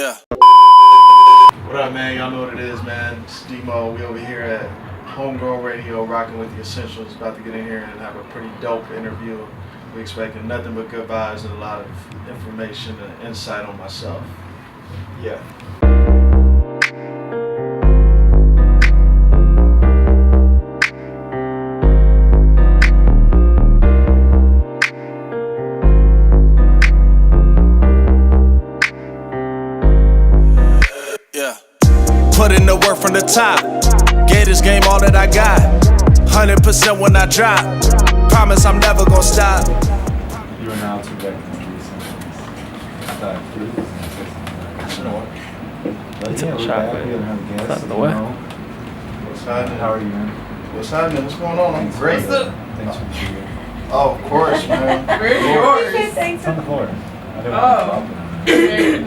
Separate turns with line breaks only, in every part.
Yeah.
What up, man? Y'all know what it is, man. It's D-Mo. We over here at Homegrown Radio, rocking with the Essentials. About to get in here and have a pretty dope interview. We expecting nothing but good vibes and a lot of information and insight on myself. Yeah.
Put in the work from the top. Gave this game all that I got. 100% when I drop. Promise I'm never gonna stop.
You are now two back countries. I thought three was in the system.
It's in the shop, but it's out of the way.
What's happening?
How are you, man?
What's happening? What's going on? I'm great.
Thanks for being here.
Oh, of course, man.
Where's yours?
It's on the floor. I didn't want to drop it.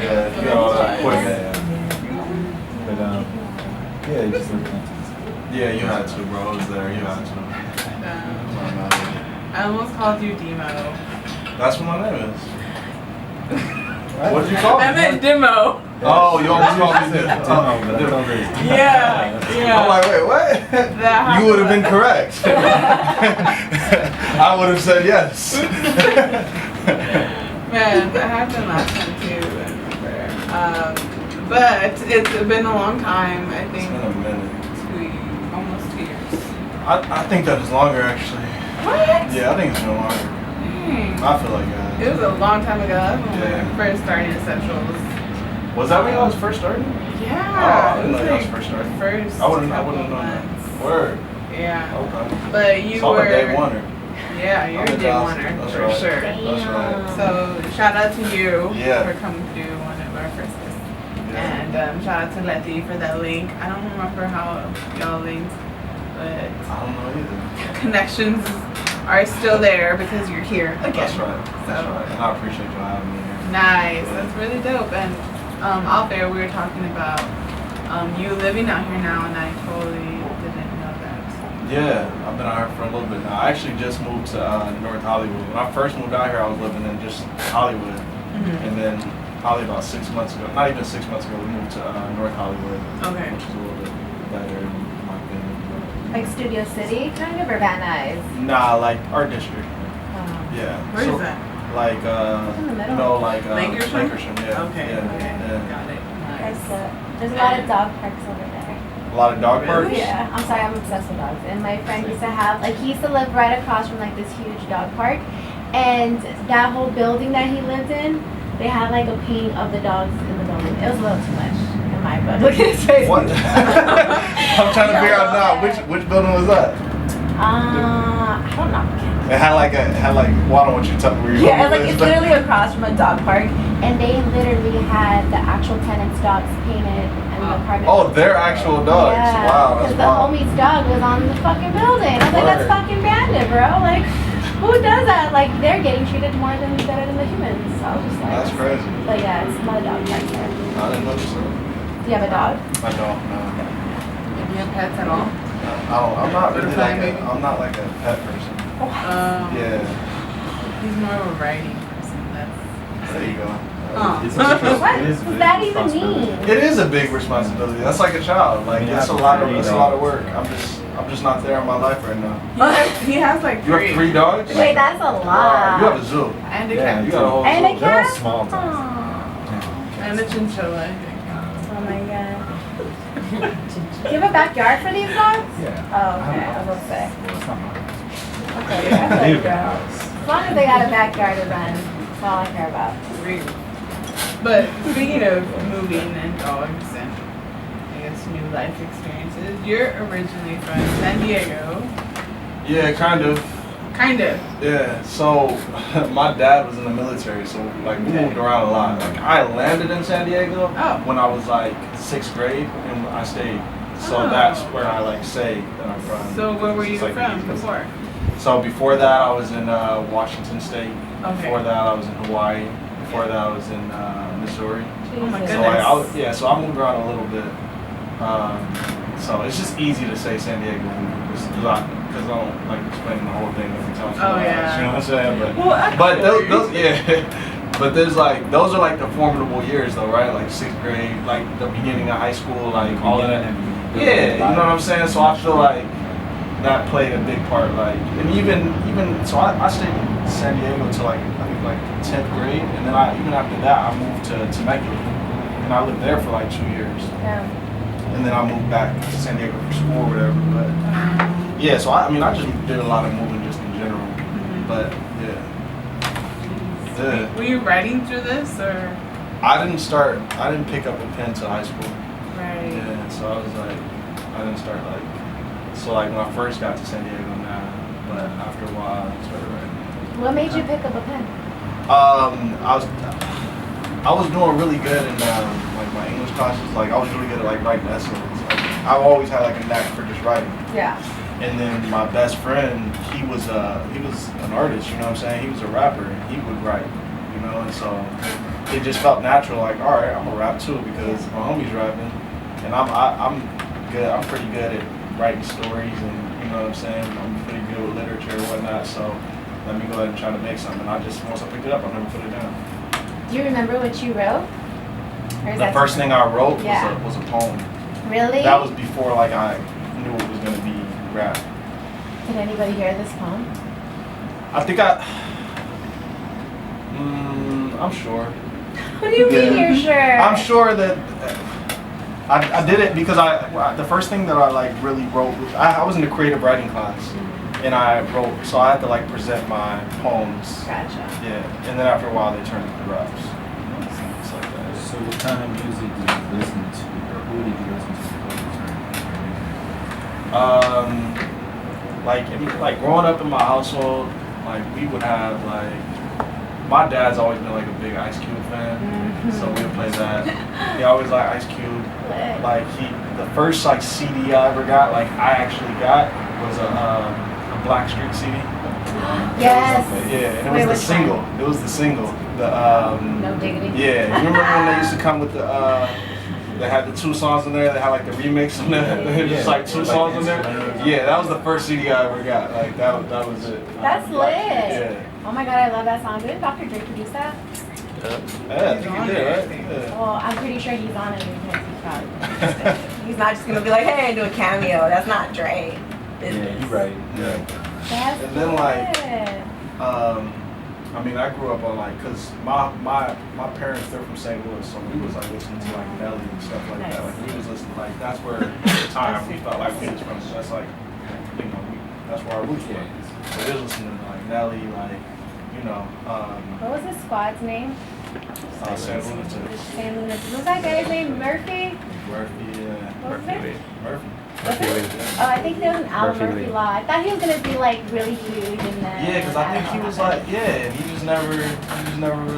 Yeah, you got all that equipment.
But, yeah, you just look at it.
Yeah, you had to, bro. I was there. You had to.
I almost called you Demo.
That's what my name is. What did you call me?
I meant Demo.
Oh, you almost called me
Demo, but I told her it's Demo.
Yeah.
I'm like, wait, what? You would have been correct. I would have said yes.
Man, that happened last time too, I remember. But it's been a long time, I think.
It's been a minute.
Almost 2 years.
I think that is longer, actually.
What?
Yeah, I think it's been longer.
Dang.
I feel like that.
It was a long time ago. That's when we
Yeah.
were first starting Essentials.
Was that when y'all was first starting?
Yeah.
Oh, I didn't know y'all was first starting.
First
I wouldn't
couple
have known that.
months.
Word.
Yeah.
Okay.
But you
So I'm
were.
a day oneer.
Yeah, you're
I'm
a
a
day
Johnson.
oneer
That's
for
right.
sure.
That's right.
So shout out to you
Yeah.
for coming to one of our first guests.
Yeah.
And shout out to Letty for that link. I don't remember how y'all linked, but
I don't know either.
connections are still there because you're here again.
That's right. That's
So,
right. And I appreciate you having me here.
Nice.
Yeah.
That's really dope. And out there we were talking about you living out here now, and I totally didn't know that.
Yeah, I've been out here for a little bit now. I actually just moved to North Hollywood. When I first moved out here, I was living in just Hollywood.
Mm-hmm.
And then probably about 6 months ago, not even 6 months ago, we moved to North Hollywood.
Okay.
Which is a little bit better in my opinion.
Like Studio City, kind of, or Van Nuys?
Nah, like Art District. Yeah.
Where
So,
is that?
Like,
in the middle.
you know, like
Lakersham?
yeah.
Okay.
Yeah.
Okay.
Yeah.
Got it.
There's a lot of dog parks over there.
A lot of dog parks?
Yeah, I'm sorry, I'm obsessed with dogs. And my friend used to have, like, he used to live right across from, like, this huge dog park. And that whole building that he lived in, they had, like, a painting of the dogs in the building. It was a little too much in my book. Look at his face.
What? I'm trying to figure out now, which building was that?
I don't know.
It had like, well, I don't want you to tell me where you're
Yeah,
going
like,
with
it's
this,
literally across from a dog park. And they literally had the actual tenants' dogs painted in the apartment.
Oh, they're actual dogs.
Yeah,
Wow, that's
because the
wild.
homie's dog was on the fucking building. I was like, that's
Word.
fucking bandit, bro. Like, who does that? Like, they're getting treated better than the humans. So I was just like,
That's crazy.
But yeah, it's not a dog park there.
I didn't notice that.
Do you have a dog?
I don't, no.
Do you have pets at all?
I'm not really
Butterfly,
like
maybe?
I'm not like a pet person. Yeah,
He's more of a writing person. That's.
there you go.
Oh.
It's
What
it is
does that even
responsibility.
mean?
It is a big responsibility. That's like a child. Like
You
that's a
have
lot of
3
that's a lot of
dogs.
work. I'm just not there in my life right now.
He has like
You have 3 dogs?
Wait, that's a
Wow,
lot.
you have a zoo.
And a
Yeah,
cat.
You got a whole
And a
zoo.
They're all
cat?
small dogs.
Aw.
And a chinchilla. I think.
Oh my god. Do you have a backyard for these dogs?
Yeah.
Oh, okay. I was gonna say.
Well, it's not mine.
Okay,
I
that's
live in
like,
a house.
as long as they got a backyard to run, that's all I care about.
Great. But speaking of moving and dogs and I guess new life experiences, you're originally from San Diego.
Yeah, kind of.
Kind of.
Yeah. So my dad was in the military, so like we moved around a lot. Like I landed in San Diego
Oh.
when I was like 6th grade, and I stayed. So
Oh.
that's where I like say that I'm from.
So where were you
It's like
from
the East Coast.
before?
So before that, I was in Washington State.
Okay.
Before that, I was in Hawaii. Before that, I was in Missouri.
Oh my
Jesus.
So like,
goodness.
so I moved around a little bit. So it's just easy to say San Diego because I don't like explaining the whole thing every time.
Oh, yeah.
You know what I'm saying?
Well,
But
actually-
those yeah. But there's like, those are like the formidable years though, right? Like 6th grade, like the beginning of high school, like all of that. Yeah, you know what I'm saying? So I feel like that played a big part. Like, and even so I stayed in San Diego till like, I think like 10th grade. And then even after that, I moved to Temecula. And I lived there for like 2 years.
Yeah.
And then I moved back to San Diego for school or whatever. But yeah, so I just did a lot of moving just in general. But yeah.
Were you writing through this or?
I didn't pick up a pen till high school.
Right.
Yeah, so I was like, I didn't start like, so like when I first got to San Diego now, but after a while I started writing.
What made you pick up a pen?
I was doing really good in like my English classes. Like I was really good at like writing essays. Like, I've always had like a knack for just writing.
Yeah.
And then my best friend, he was an artist, you know what I'm saying? He was a rapper and he would write, you know, and so it just felt natural, like, all right, I'm gonna rap too because my homie's rapping. And I'm pretty good at writing stories and you know what I'm saying? I'm pretty good with literature and whatnot, so let me go ahead and try to make something. Once I picked it up, I never put it down.
Do you remember what you wrote? Or is
The first thing I wrote was a poem.
Really?
That was before like I knew it was gonna be rap.
Did anybody hear this poem?
I think I'm sure.
What do you mean you're sure?
I'm sure that I did it because the first thing that I like really wrote was, I was in a creative writing class and I wrote, so I had to like present my poems.
Gotcha.
Yeah, and then after a while they turned into raps. It's like that.
So what kind of music did you listen to, or who did you listen to?
Like growing up in my household, like we would have like, my dad's always been like a big Ice Cube fan, so we would play that. He always liked Ice Cube. Like the first like CD I ever got, like I actually got, was a Black Street CD.
Yes.
Yeah, and it was the single. It was the single. The
No Diggity.
Yeah, you remember when they used to come with the they had the 2 songs in there. They had like the remix in there. It was just like 2 songs in there. Yeah, that was the first CD I ever got. Like that was it.
That's lit.
Yeah.
Oh my god, I love that song. Didn't Dr. Dre produce that?
Yeah, I think he did, right? Yeah.
Well, I'm pretty sure he's on it because he's probably.
He's not just gonna be like, hey, do a cameo. That's not Dre.
Yeah, you're right.
Yeah.
That's
And then like,
lit.
I mean, I grew up on like, cause my parents, they're from St. Louis, so we was like listening to like Nelly and stuff like that. Like we was listening, like that's where at the time we felt like we was from. So that's like, you know, that's where our roots were. So we was listening to like Nelly, like, you know.
What was his squad's name?
St. Louis.
St. Louis. Was that guy's name Murphy?
Murphy, yeah.
What was his name?
Murphy.
Oh, I think there was an album Murphy Law. I thought he was gonna be like really huge and then.
Yeah, cause I think he was like, and he was never really.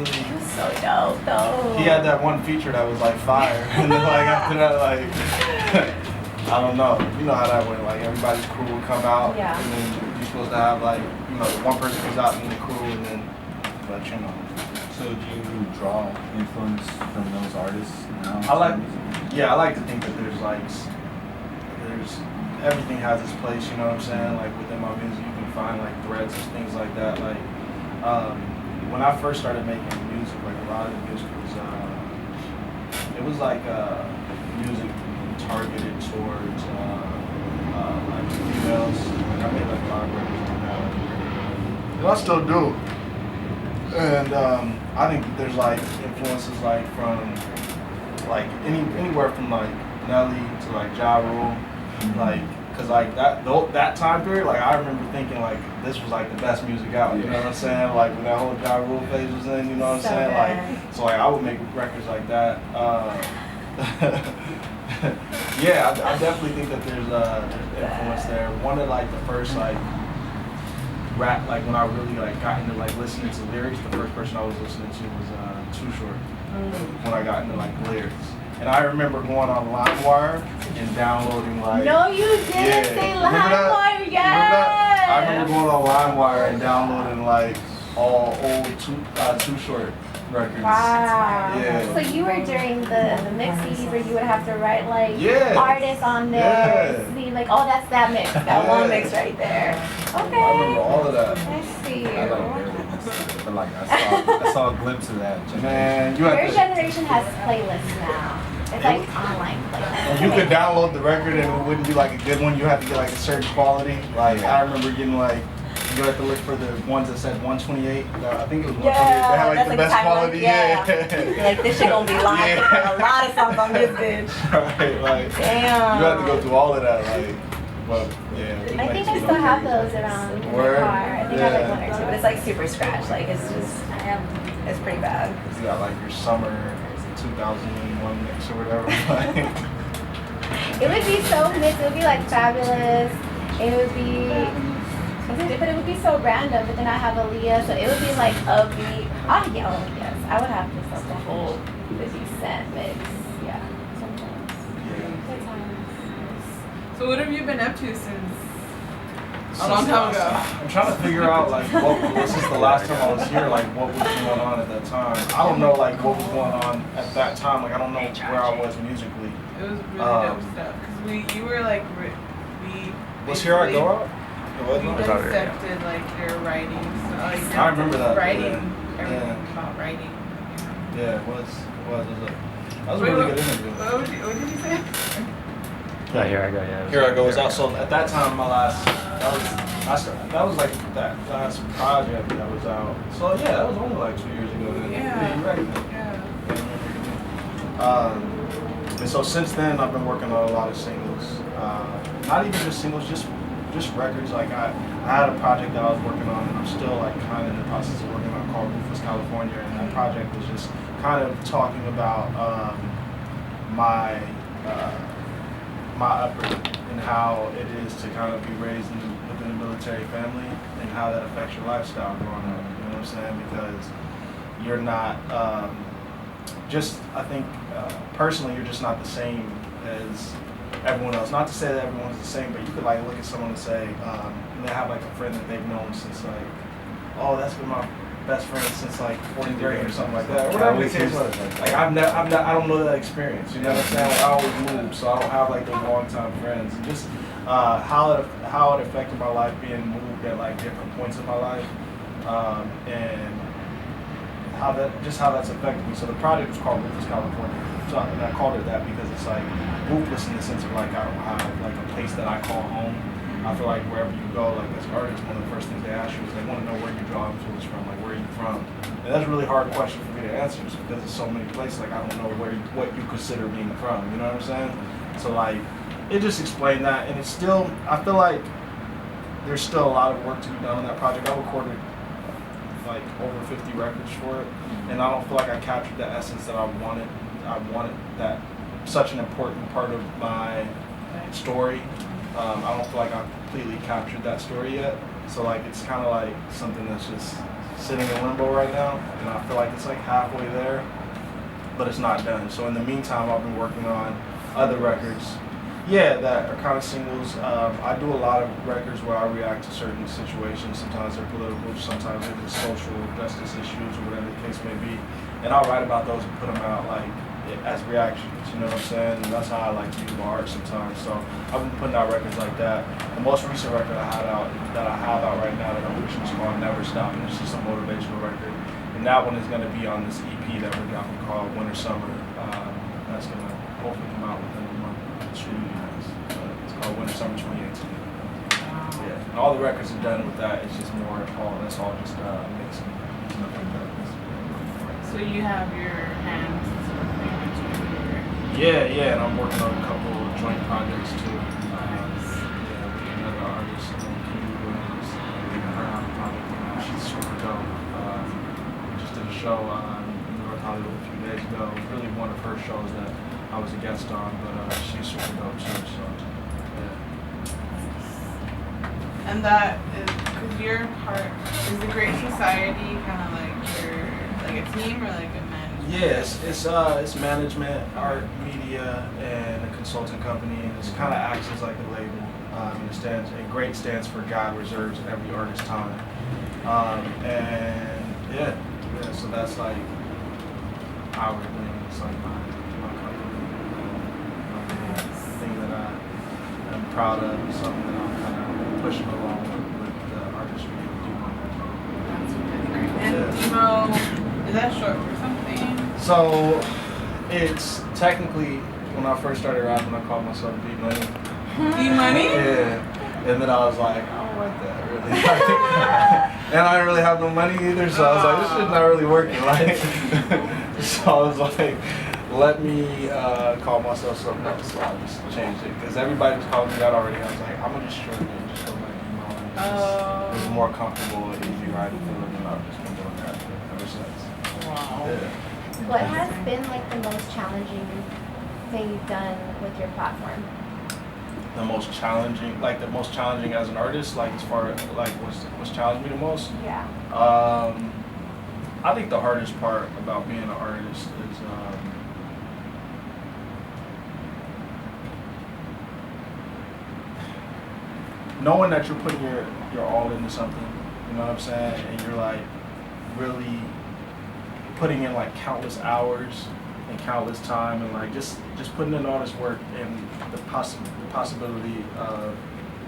He was so dope though.
He had that one feature that was like fire, and then like after that, like I don't know, you know how that went. Like everybody's crew would come out,
Yeah.
and then you're supposed to have like, you know, one person comes out in the crew, and then, but you know.
So do you draw influence from those artists now?
I like to think that there's everything has its place, you know what I'm saying? Like within my music, you can find like threads and things like that. Like when I first started making music, like a lot of the music was, it was like music targeted towards like females. Like I made like a lot of records on that, and I still do. And I think there's like influences like from like anywhere from like Nelly to like Ja Rule. Like, cause like that time period, like I remember thinking like this was like the best music out. You know what I'm saying? Like when that whole Ja Rule phase was in, you know what I'm saying? Like, so like I would make records like that. Yeah, I definitely think that there's influence there. One of like the first like rap, like when I really like got into like listening to lyrics, the first person I was listening to was Too Short. When I got into like lyrics. And I remember going on LimeWire and downloading like.
No, you didn't say LimeWire, yes.
Remember that? I remember going on LimeWire and downloading like all old Too Short records.
Wow.
Yeah.
So you were during the mixes where you would have to write like
Yeah.
artists on there,
Yeah.
see like, oh, that's that mix, that one mix right there. Okay.
I remember all of that.
I see you.
I like feel like I saw a glimpse of that.
Man, you
Your
have to.
generation has playlists now. It's like online playlists.
And you could download the record and it wouldn't be like a good one. You have to get like a certain quality. Like I remember getting like you have to look for the ones that said 128. I think it was 128. They had like the best quality.
Yeah. You're like this shit gonna be live.
Yeah.
A lot of songs on this bitch.
Right, like
Damn.
you have to go through all of that. Like, well, yeah.
I think I still have those around in the
Word?
car. I think I have like one or two.
But it's like super scratch. Like it's just, it's pretty bad.
You got like your summer 2001 mix or whatever. Like,
It would be so mixed. It would be like fabulous. It would be, but it would be so random. But then I have Aaliyah, so it would be like upbeat. Oh yeah, oh yes. I would have to like the whole 50 Cent mix. Yeah, sometimes. Good times.
So what have you been up to since a long time ago?
I'm trying to figure out like what since the last time I was here, like what was going on at that time. I don't know like what was going on at that time. Like I don't know where I was musically.
It was really dope stuff. Cause you were like, we.
Was Here I Go out? It was.
We
not?
dissected like your writing. So, like,
I remember that.
Writing,
Yeah.
everything about writing.
Yeah, it was. That was a
Wait,
really
what-
good interview.
What did you say?
No, here I go. Yeah.
Here I Go was out. So at that time, that was like that last project that was out. So yeah, that was only like 2 years ago. Then.
Yeah.
You're right.
Yeah.
And so since then, I've been working on a lot of singles. Not even just singles, just records. Like I had a project that I was working on, and I'm still like kind of in the process of working on called Ruthless California, and that project was just kind of talking about my upbringing and how it is to kind of be raised within a military family and how that affects your lifestyle growing up. You know what I'm saying? Because you're not I think personally, you're just not the same as everyone else. Not to say that everyone's the same, but you could like look at someone and say, and they have like a friend that they've known since like, oh, that's been my best friend since like 4th grade or something like that. Or whatever the case was. Like I don't know that experience. You know what I'm saying? Like, I always moved, so I don't have like those long time friends. And just how it affected my life being moved at like different points in my life, and how that's affected me. So the project was called Ruthless California. So and I called it that because it's like ruthless in the sense of like I don't have like a place that I call home. I feel like wherever you go, like as artists, one of the first things they ask you is they want to know where you draw influence from, like where are you from? And that's a really hard question for me to answer just because there's so many places, like I don't know what you consider being from, you know what I'm saying? So like, it just explained that, and it's still, I feel like there's still a lot of work to be done on that project. I recorded like over 50 records for it, and I don't feel like I captured the essence that I wanted. I wanted that such an important part of my story. I don't feel like I've completely captured that story yet. So like it's kind of like something that's just sitting in limbo right now, and I feel like it's like halfway there, but it's not done. So in the meantime, I've been working on other records, that are kind of singles. I do a lot of records where I react to certain situations. Sometimes they're political, sometimes they're just social justice issues or whatever the case may be, and I'll write about those and put them out like as reactions, you know what I'm saying? And that's how I like to do art sometimes. So I've been putting out records like that. The most recent record I have out right now that I'm pushing is called Never Stop, and it's just a motivational record. And that one is going to be on this EP that we're dropping called Winter Summer. That's going to hopefully come out within a month. It's called Winter Summer 2018. Yeah, and all the records are done with that. It's just more that's all just mixing.
So you have your hands.
Yeah, and I'm working on a couple of joint projects too. With another artist, Katie Williams. Her on a project now. She's super dope. Just did a show in North Hollywood a few days ago. It was really one of her shows that I was a guest on, but she's super dope too. So yeah.
And that is because you're part. Is the Great Society kind of like a team or like a man?
Yes, it's management, art, media, and a consulting company, and it kind of acts as like a label. And GREAT stands for God reserves every artist's time. So that's like our thing. It's like my company, thing that I'm proud of, and something that I'm kind of pushing along with the artistry.
That's really great. And
So it's technically, when I first started rapping, I called myself B Money.
B Money?
Yeah. And then I was like, I don't like that really. And I didn't really have no money either, so I was like, this shit's not really working. Like, so I was like, let me call myself something else. So I just changed it because everybody was calling me that already. I was like, I'm gonna just shorten it, just go like emo. It was more comfortable and easy riding for them, and I've just been doing that ever since.
Wow.
Yeah.
What has been like the most challenging thing you've done with your platform?
The most challenging as an artist, like as far as like what's challenged me the most.
Yeah.
I think the hardest part about being an artist is knowing that you're putting your all into something. You know what I'm saying? And you're like really putting in like countless hours and countless time, and like just putting in all this work, and the possibility of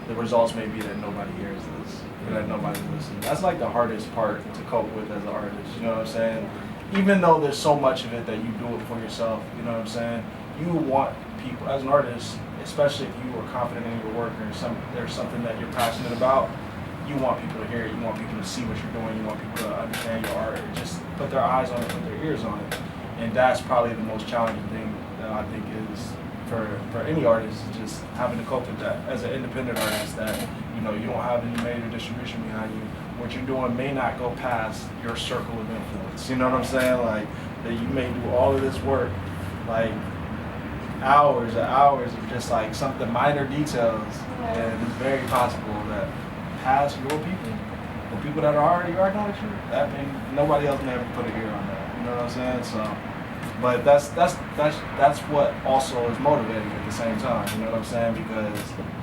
the results may be that nobody hears this, or that nobody's listening. That's like the hardest part to cope with as an artist. You know what I'm saying? Even though there's so much of it that you do it for yourself. You know what I'm saying? You want people as an artist, especially if you are confident in your work or there's something that you're passionate about. You want people to hear it. You want people to see what you're doing. You want people to understand your art. Just put their eyes on it, put their ears on it. And that's probably the most challenging thing that I think is for any artist, is just having to cope with that. As an independent artist, that you don't have any major distribution behind you. What you're doing may not go past your circle of influence. You know what I'm saying? Like that you may do all of this work, like hours and hours of just like the minor details, and it's very possible that past your people, the people that are already working with you, that may nobody else may ever put an ear on that. You know what I'm saying? So, but that's what also is motivating at the same time. You know what I'm saying? Because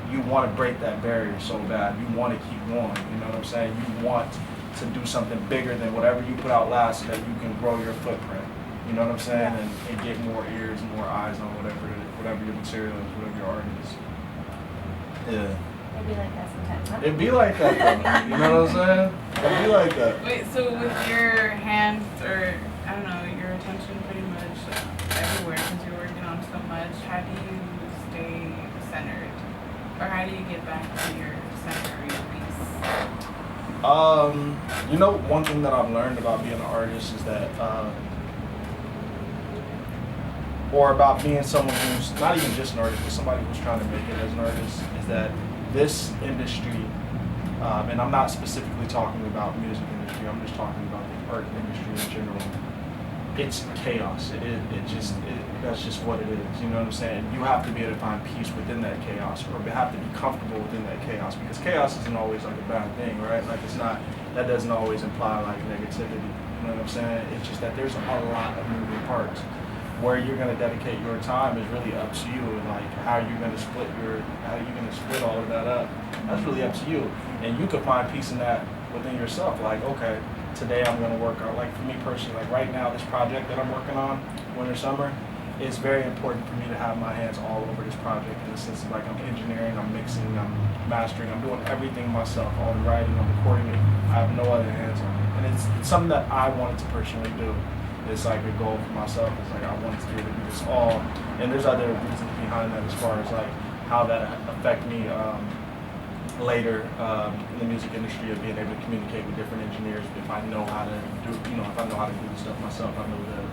you want to break that barrier so bad. You want to keep going. You know what I'm saying? You want to do something bigger than whatever you put out last, so that you can grow your footprint. You know what I'm saying? And get more ears, more eyes on whatever your material is, whatever your art is. Yeah.
It'd be like that sometimes, huh?
It'd be like that though. You know what I'm saying? It'd be like that.
Wait, so with your hands, or I don't know, your attention pretty much everywhere because you're working on so much, how do you stay centered? Or how do you get back to your center or your piece?
One thing that I've learned about being an artist is that or about being someone who's not even just an artist, but somebody who's trying to make it as an artist, is that this industry, and I'm not specifically talking about music industry, I'm just talking about the art industry in general. It's chaos. That's just what it is. You know what I'm saying? You have to be able to find peace within that chaos, or have to be comfortable within that chaos, because chaos isn't always like a bad thing, right? Like that doesn't always imply like negativity. You know what I'm saying? It's just that there's a lot of moving parts. Where you're going to dedicate your time is really up to you, and like how you're going to split all of that up. That's really up to you, and you can find peace in that within yourself. Like, okay, today I'm going to work on, like for me personally, like right now this project that I'm working on, winter summer, it's very important for me to have my hands all over this project, in the sense of like I'm engineering, I'm mixing, I'm mastering, I'm doing everything myself, all the writing, I'm recording it. I have no other hands on it, and it's something that I wanted to personally do. It's like a goal for myself. It's like I wanted to be able to do this all, and there's other reasons behind that as far as like how that affect me later in the music industry, of being able to communicate with different engineers. If I know how to do, if I know how to do the stuff myself, I know the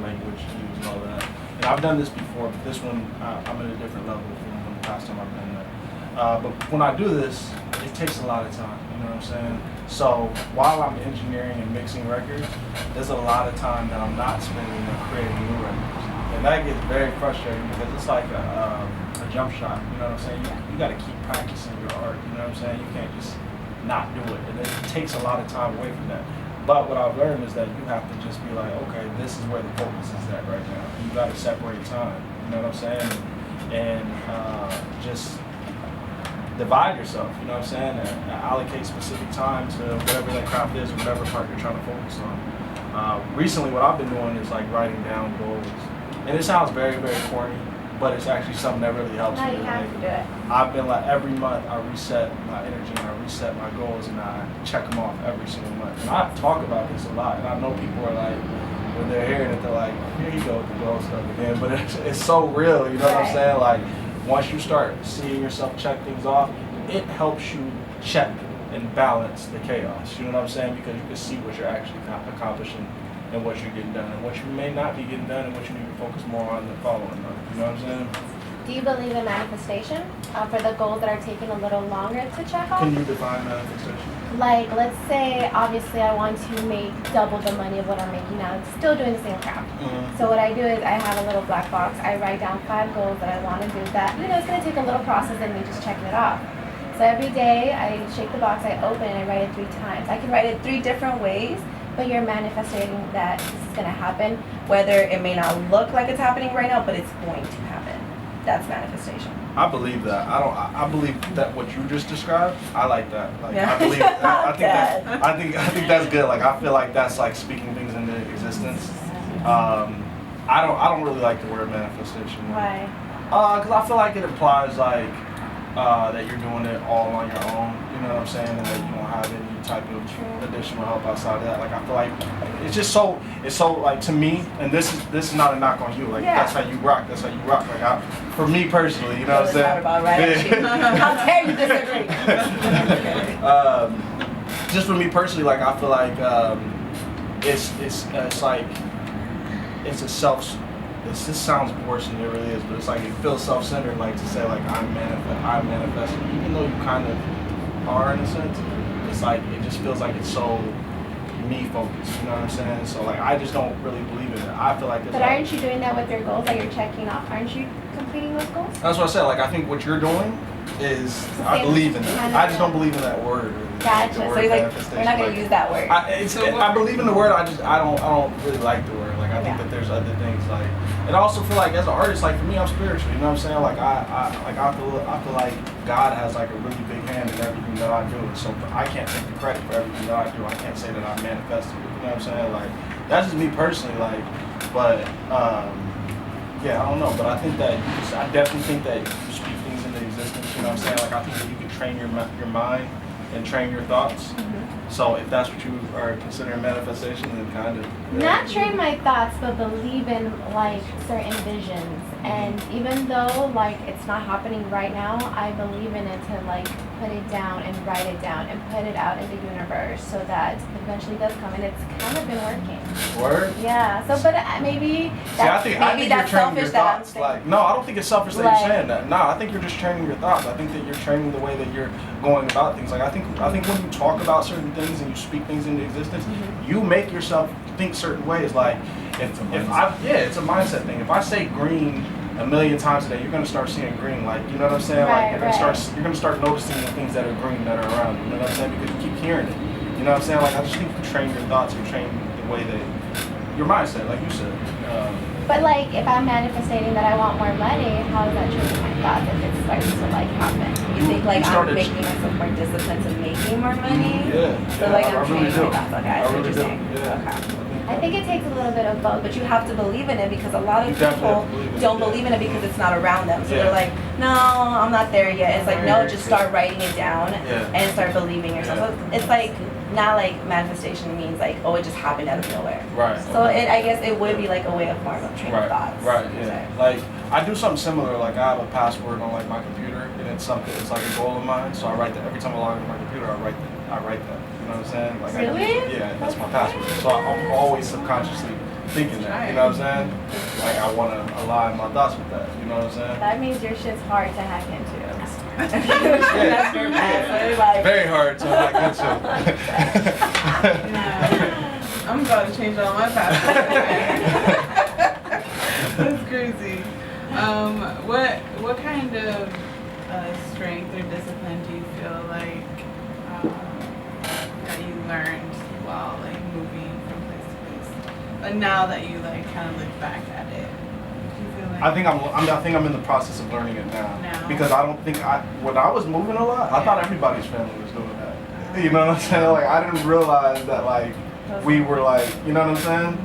language to use and all that. And I've done this before, but this one I'm at a different level from the past time I've done that. But when I do this, it takes a lot of time. You know what I'm saying? So while I'm engineering and mixing records, there's a lot of time that I'm not spending on creating new records, and that gets very frustrating because it's like a jump shot. You know what I'm saying? You got to keep practicing your art. You know what I'm saying? You can't just not do it, and it takes a lot of time away from that. But what I've learned is that you have to just be like, okay, this is where the focus is at right now. You got to separate time. You know what I'm saying? And just divide yourself, you know what I'm saying, and allocate specific time to whatever that craft is, or whatever part you're trying to focus on. Recently, what I've been doing is like writing down goals, and it sounds very, very corny, but it's actually something that really helps me.
You have to do it.
I've been like, every month I reset my energy and I reset my goals, and I check them off every single month. And I talk about this a lot, and I know people are like, when they're hearing it, they're like, here you go with the goal stuff again. But it's so real, you know what I'm saying? Like, once you start seeing yourself check things off, it helps you check and balance the chaos. You know what I'm saying? Because you can see what you're actually accomplishing and what you're getting done and what you may not be getting done and what you need to focus more on than following on. You know what I'm saying?
Do you believe in manifestation for the goals that are taking a little longer to check off?
Can you define manifestation?
Like, let's say, obviously, I want to make double the money of what I'm making now. It's still doing the same crap. So what I do is I have a little black box. I write down 5 goals that I want to do that, it's going to take a little process than me just checking it off. So every day I shake the box, I open it, and I write it 3 times. I can write it 3 different ways, but you're manifesting that this is going to happen.
Whether it may not look like it's happening right now, but it's going to happen. That's manifestation.
I believe that. I believe that what you just described. I like that. Like,
Yeah.
I believe. I think that's good. Like, I feel like that's like speaking things into existence. I don't really like the word manifestation.
Why?
Because I feel like it implies like that you're doing it all on your own. You know what I'm saying? And that you don't have any type of additional help outside of that. Like, I feel like it's so like, to me, and this is not a knock on you. Like, that's how you rock. That's how you rock. Like, for me personally, you know what I'm saying?
About right How dare you disagree?
Just for me personally, like, I feel like it's like it's a self. This sounds worse than it really is, but it's like it feels self-centered, like to say like I'm manifesting, even though you kind of are in a sense. It's like it just feels like it's so me focused. You know what I'm saying? So like I just don't really believe in it. I feel like it's.
But aren't you doing that with your goals that you're checking off? Aren't you completing those goals?
That's what I said. Like I think what you're doing is I believe in it. I just don't believe in that word.
Gotcha.
The word
So you're like,
manifestation.
we're not gonna
Like,
use that word.
I believe in the word. I don't really like the word. Like I think that there's other things like, and I also feel like as an artist, like for me, I'm spiritual. You know what I'm saying? Like I feel like God has like a really big hand in everything that I do. And so I can't take the credit for everything that I do. I can't say that I manifested it. You know what I'm saying? Like that's just me personally. Like, but yeah, I don't know. But I think that I definitely think that you speak things into existence. You know what I'm saying? Like I think that you can train your mind and train your thoughts. So if that's what you are considering manifestation, then kind of.
Not train my thoughts, but believe in like certain visions. And even though like it's not happening right now, I believe in it to like put it down and write it down and put it out in the universe so that eventually does come. And it's kind of been working.
Word?
Yeah. So, but maybe that's,
I think
maybe
you're
that's
training your
selfish that I'm
thoughts.
saying.
Like, no, I don't think it's selfish that you're saying that. No, I think you're just training your thoughts. I think that you're training the way that you're going about things. Like, I think when you talk about certain things and you speak things into existence, you make yourself think certain ways. Like, it's a mindset thing. If I say green a million times a day, you're gonna start seeing green. Like, you know what I'm saying?
Right,
like, you're gonna start noticing the things that are green that are around you. You know what I'm saying? Because you keep hearing it. You know what I'm saying? Like, I just think you train your thoughts, you train the way that your mindset, like you said.
But like, if I'm manifesting that I want more money, how is that changing my thoughts if it starts to like happen?
You think like I'm
started-
making myself more disciplined to making more money?
Yeah.
So like
I
I'm
really
training
do.
my thoughts. Okay, I see what you're saying.
Yeah.
Okay.
I think it takes a little bit of both.
But you have to believe in it because a lot of
You definitely
people
have to believe in it,
don't
yeah.
believe in it because it's not around them. So
Yeah.
they're like, no, I'm not there yet. It's like, no, just start writing it down
Yeah.
and start believing yourself.
Yeah.
So it's like, not like manifestation means like, oh, it just happened out of nowhere.
Right.
So I guess it would be like a way of form of training thoughts.
Right, yeah. Like I do something similar. Like I have a password on like my computer, and it's something. It's like a goal of mine. So I write that every time I log into my computer. I write that. You know what I'm saying? Like
Really?
yeah, that's my password. So I'm always subconsciously thinking that. You know what I'm saying? Like I want to align my thoughts with that. You know what I'm saying?
That means your shit's hard to hack into.
That's your password. Like,
Very hard to like into.
I'm about to change all my passwords. That's crazy. What kind of strength or discipline do you feel like that you learned while like moving from place to place? But now that you like kind of look back at it, do you feel like
I think I'm in the process of learning it now.
Now?
Because I don't think when I was moving a lot, I thought everybody's family was doing that. You know what I'm saying? Like I didn't realize that like we were like, you know what I'm saying?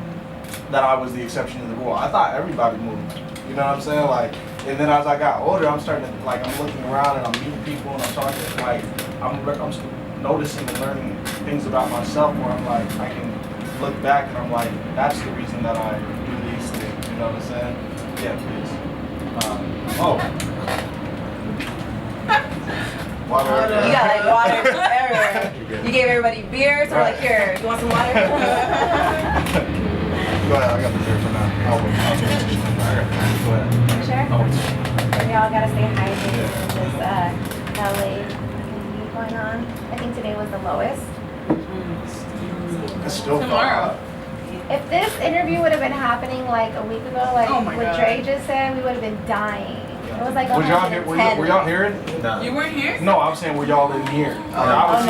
That I was the exception to the rule. I thought everybody moved. You know what I'm saying? Like, and then as I got older, I'm starting to like I'm looking around and I'm meeting people and I'm talking like I'm noticing and learning things about myself where I'm like I can look back and I'm like, that's the reason that I do these things. You know what I'm saying? Yeah, please. Water.
You got like water everywhere. You gave everybody beer, so we're like, here, you want some water?
Go ahead, I got the beer for now. I'll wait. Go ahead.
Sure.
I'll wait.
We all gotta stay hydrated in this LA heat going on. I think today was the lowest.
It's still
Tomorrow.
far.
If this interview would have been happening like a week ago, like
Oh my
what
God.
Dre just said, we would have been dying. It was like
Was y'all here?
110.
Were y'all here?
Nah.
You weren't here?
No, I'm saying were y'all in here?
Oh, no, not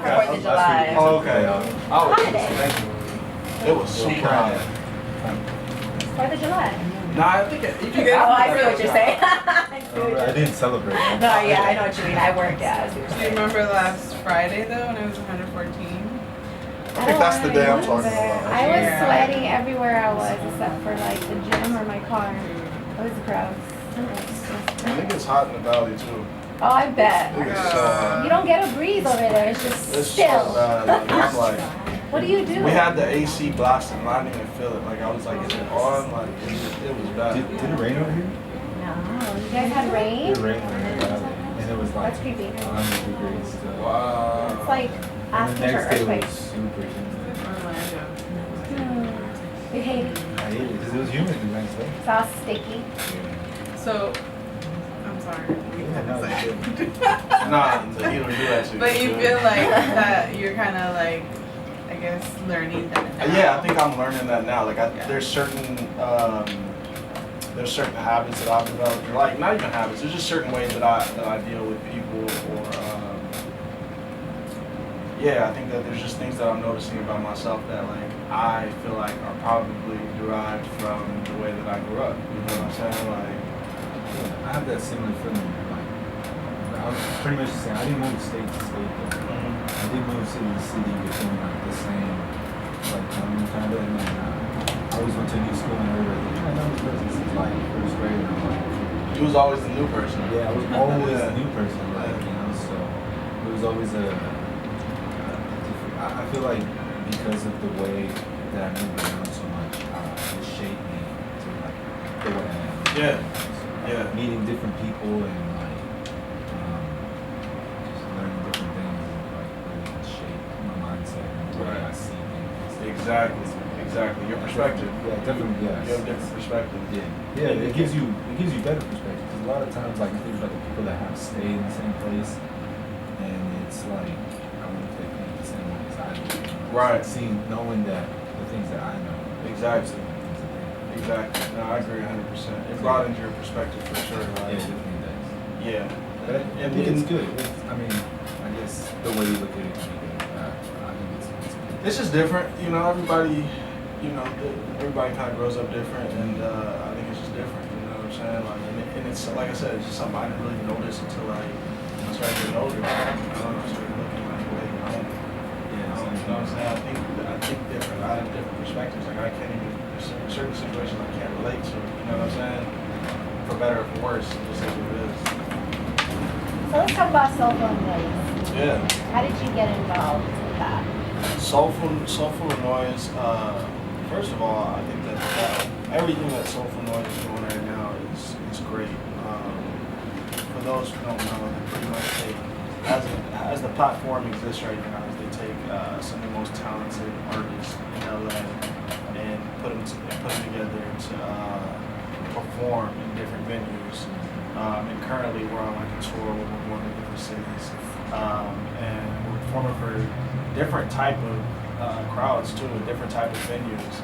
for 4th of July.
Oh, okay. Oh,
Holiday.
thank you. It was super hot.
4th of July.
Nah, I think you can.
Oh, I see what you're saying. I see what
I
you're
didn't celebrate.
No, yeah, I know what you mean. I worked, yeah. I see what
Do
you're
you
saying.
remember last Friday though when it was 114?
I think that's the day I'm talking about.
I was
Yeah.
sweating everywhere I was except for like the gym or my car. It was gross.
I think it's hot in the valley too.
Oh, I bet.
I think it's so hot.
You don't get a breeze over there. It's just
It's so
still.
bad. Like, I'm like,
What do you do?
we had the AC blasting, and I didn't even feel it. Like I was like, is it on? Like it was bad.
Did it rain over here?
No. You guys had rain?
It rained over here, and it was like
That's creepy.
100 degrees still.
Wow.
It's like
And
asking
the
for
next day was
earthquakes.
super humid.
You hate it.
I hate it because it was humid the next day.
It's all sticky.
So, I'm sorry.
Yeah, no, it's good.
Nah, he don't do that shit.
But you feel like that you're kind of like, I guess, learning that now.
Yeah, I think I'm learning that now. Like, there's certain habits that I've developed, or like not even habits. There's just certain ways that I deal with people, or yeah, I think that there's just things that I'm noticing about myself that like I feel like are probably derived from the way that I grew up. You know what I'm saying? Like,
Yeah, I have that similar feeling. Like, I was pretty much the same. I didn't move state to state, though. I did move city to city within like the same like time kind of. And then I always went to a new school and everybody was like, I know this person since like first grade. And I'm like,
you was always the new person.
yeah, I was always
Yeah.
a new person, like you know. So it was always I feel like because of the way that I moved around so much, it shaped me to like the way I am.
Yeah.
So,
Yeah.
meeting different people and like just learning different things and like really shape my mindset and the way I
Right.
see things.
Exactly. Your perspective.
Yeah, definitely. Yes.
You have a different perspective.
Yeah. It gives you better perspective because a lot of times like you think about the people that have stayed in the same place and it's like I wonder if they think the same way as I do. You know?
Right.
Knowing that the things that I know.
Exactly.
the things that they know.
Exactly. No, I agree 100%. It broadens your perspective for sure.
Yeah,
Like,
it definitely does.
yeah.
But I think it's good. I mean, I guess the way you look at it can be good. I think it's good.
It's just different, you know. Everybody, you know, everybody kind of grows up different, and I think it's just different. You know what I'm saying? Like, and it's like I said, it's just something I didn't really notice until I started getting older. I started looking like, wait, I don't. You know what I'm saying? I think different. I have different perspectives. Like I can't even there's certain situations I can't relate to. You know what I'm saying? For better or for worse, it just is what it is.
So let's talk about Soulfulofnoise.
Yeah.
How did you get involved with that?
Soulfulofnoise. First of all, I think that everything that Soulfulofnoise is doing right now is great. For those who don't know, they pretty much take as the platform exists right now, is they take some of the most talented artists in LA and put them together to perform in different venues. And currently we're on like a tour where we're going to different cities, and we're performing for different type of crowds too, different type of venues.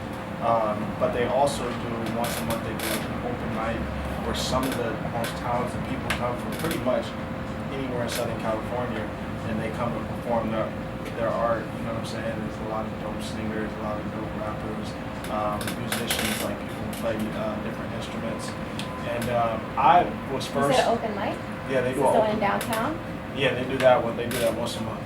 But they also do once a month they do like an open night where some of the most talented people come from pretty much anywhere in Southern California, and they come and perform their art. You know what I'm saying? There's a lot of dope singers, a lot of dope rappers, musicians, like people who play different instruments. And I was
You
first.
said open mic?
Yeah, they
Is
do
it
an
still
open.
in downtown?
Yeah, they do that one. They do that once a month.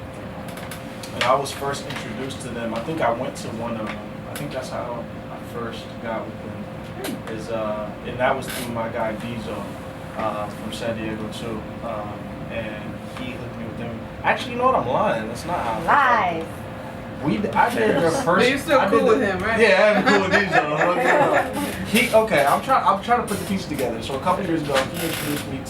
And I was first introduced to them. I think I went to one of them. I think that's how I first got with them. And that was through my guy Diesel from San Diego too. And he hooked me with them. Actually, you know what? I'm lying. That's not how.
Live.
I did their first.
But you're still cool with him, right?
Yeah, I'm cool with these though. I'm trying to put the pieces together. So a couple years ago, he introduced me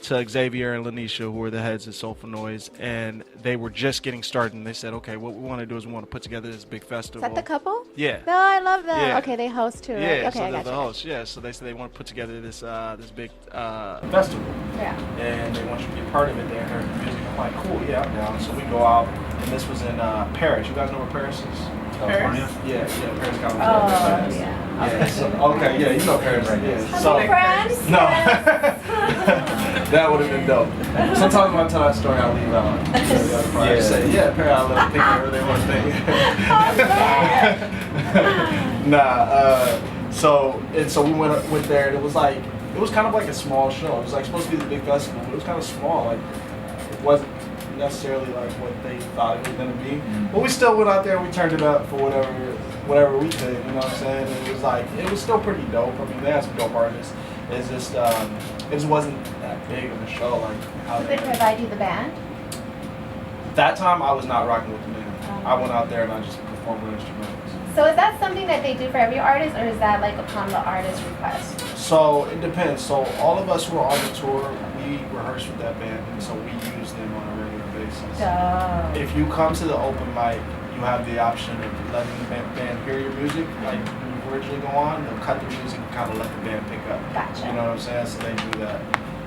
to Xavier and Lanisha, who were the heads of Soulfulofnoise, and they were just getting started. And they said, okay, what we want to do is we want to put together this big festival.
Is that the couple?
Yeah.
No, I love that.
Yeah.
Okay, they host too, right?
Yeah,
Okay,
so
I
they're
got
the
you.
hosts. Yeah, so they said they want to put together this this big festival.
Yeah.
And they want you to be a part of it. They heard the music. I'm like, cool, yeah, I'm down. So we go out, and this was in Paris. You guys know where Paris is?
California.
Yeah, Paris,
Oh,
California.
yeah.
Yeah, so, okay, yeah, you know Paris, yeah.
Hello, friends.
No, that would have been dope. Sometimes when I tell that story, I leave out. The other part. I say, yeah, Paris, I love thinking whatever they want to think. Nah, so we went there, and it was kind of like a small show. It was like supposed to be the big festival, but it was kind of small. Like it wasn't necessarily like what they thought it was gonna be. But we still went out there and we turned it up for whatever we could, you know what I'm saying? And it was still pretty dope. I mean, they had some dope artists. It's just it just wasn't that big of a show like how
Did they provide you the band?
That time I was not rocking with the band. I went out there and I just performed with instruments.
So is that something that they do for every artist, or is that like upon the artist's request?
So it depends. So all of us who are on the tour, we rehearse with that band, and so we use them on a regular basis. If you come to the open mic, you have the option of letting the band hear your music. Like when you originally go on, they'll cut the music and kind of let the band pick up.
Gotcha.
You know what I'm saying? So they do that.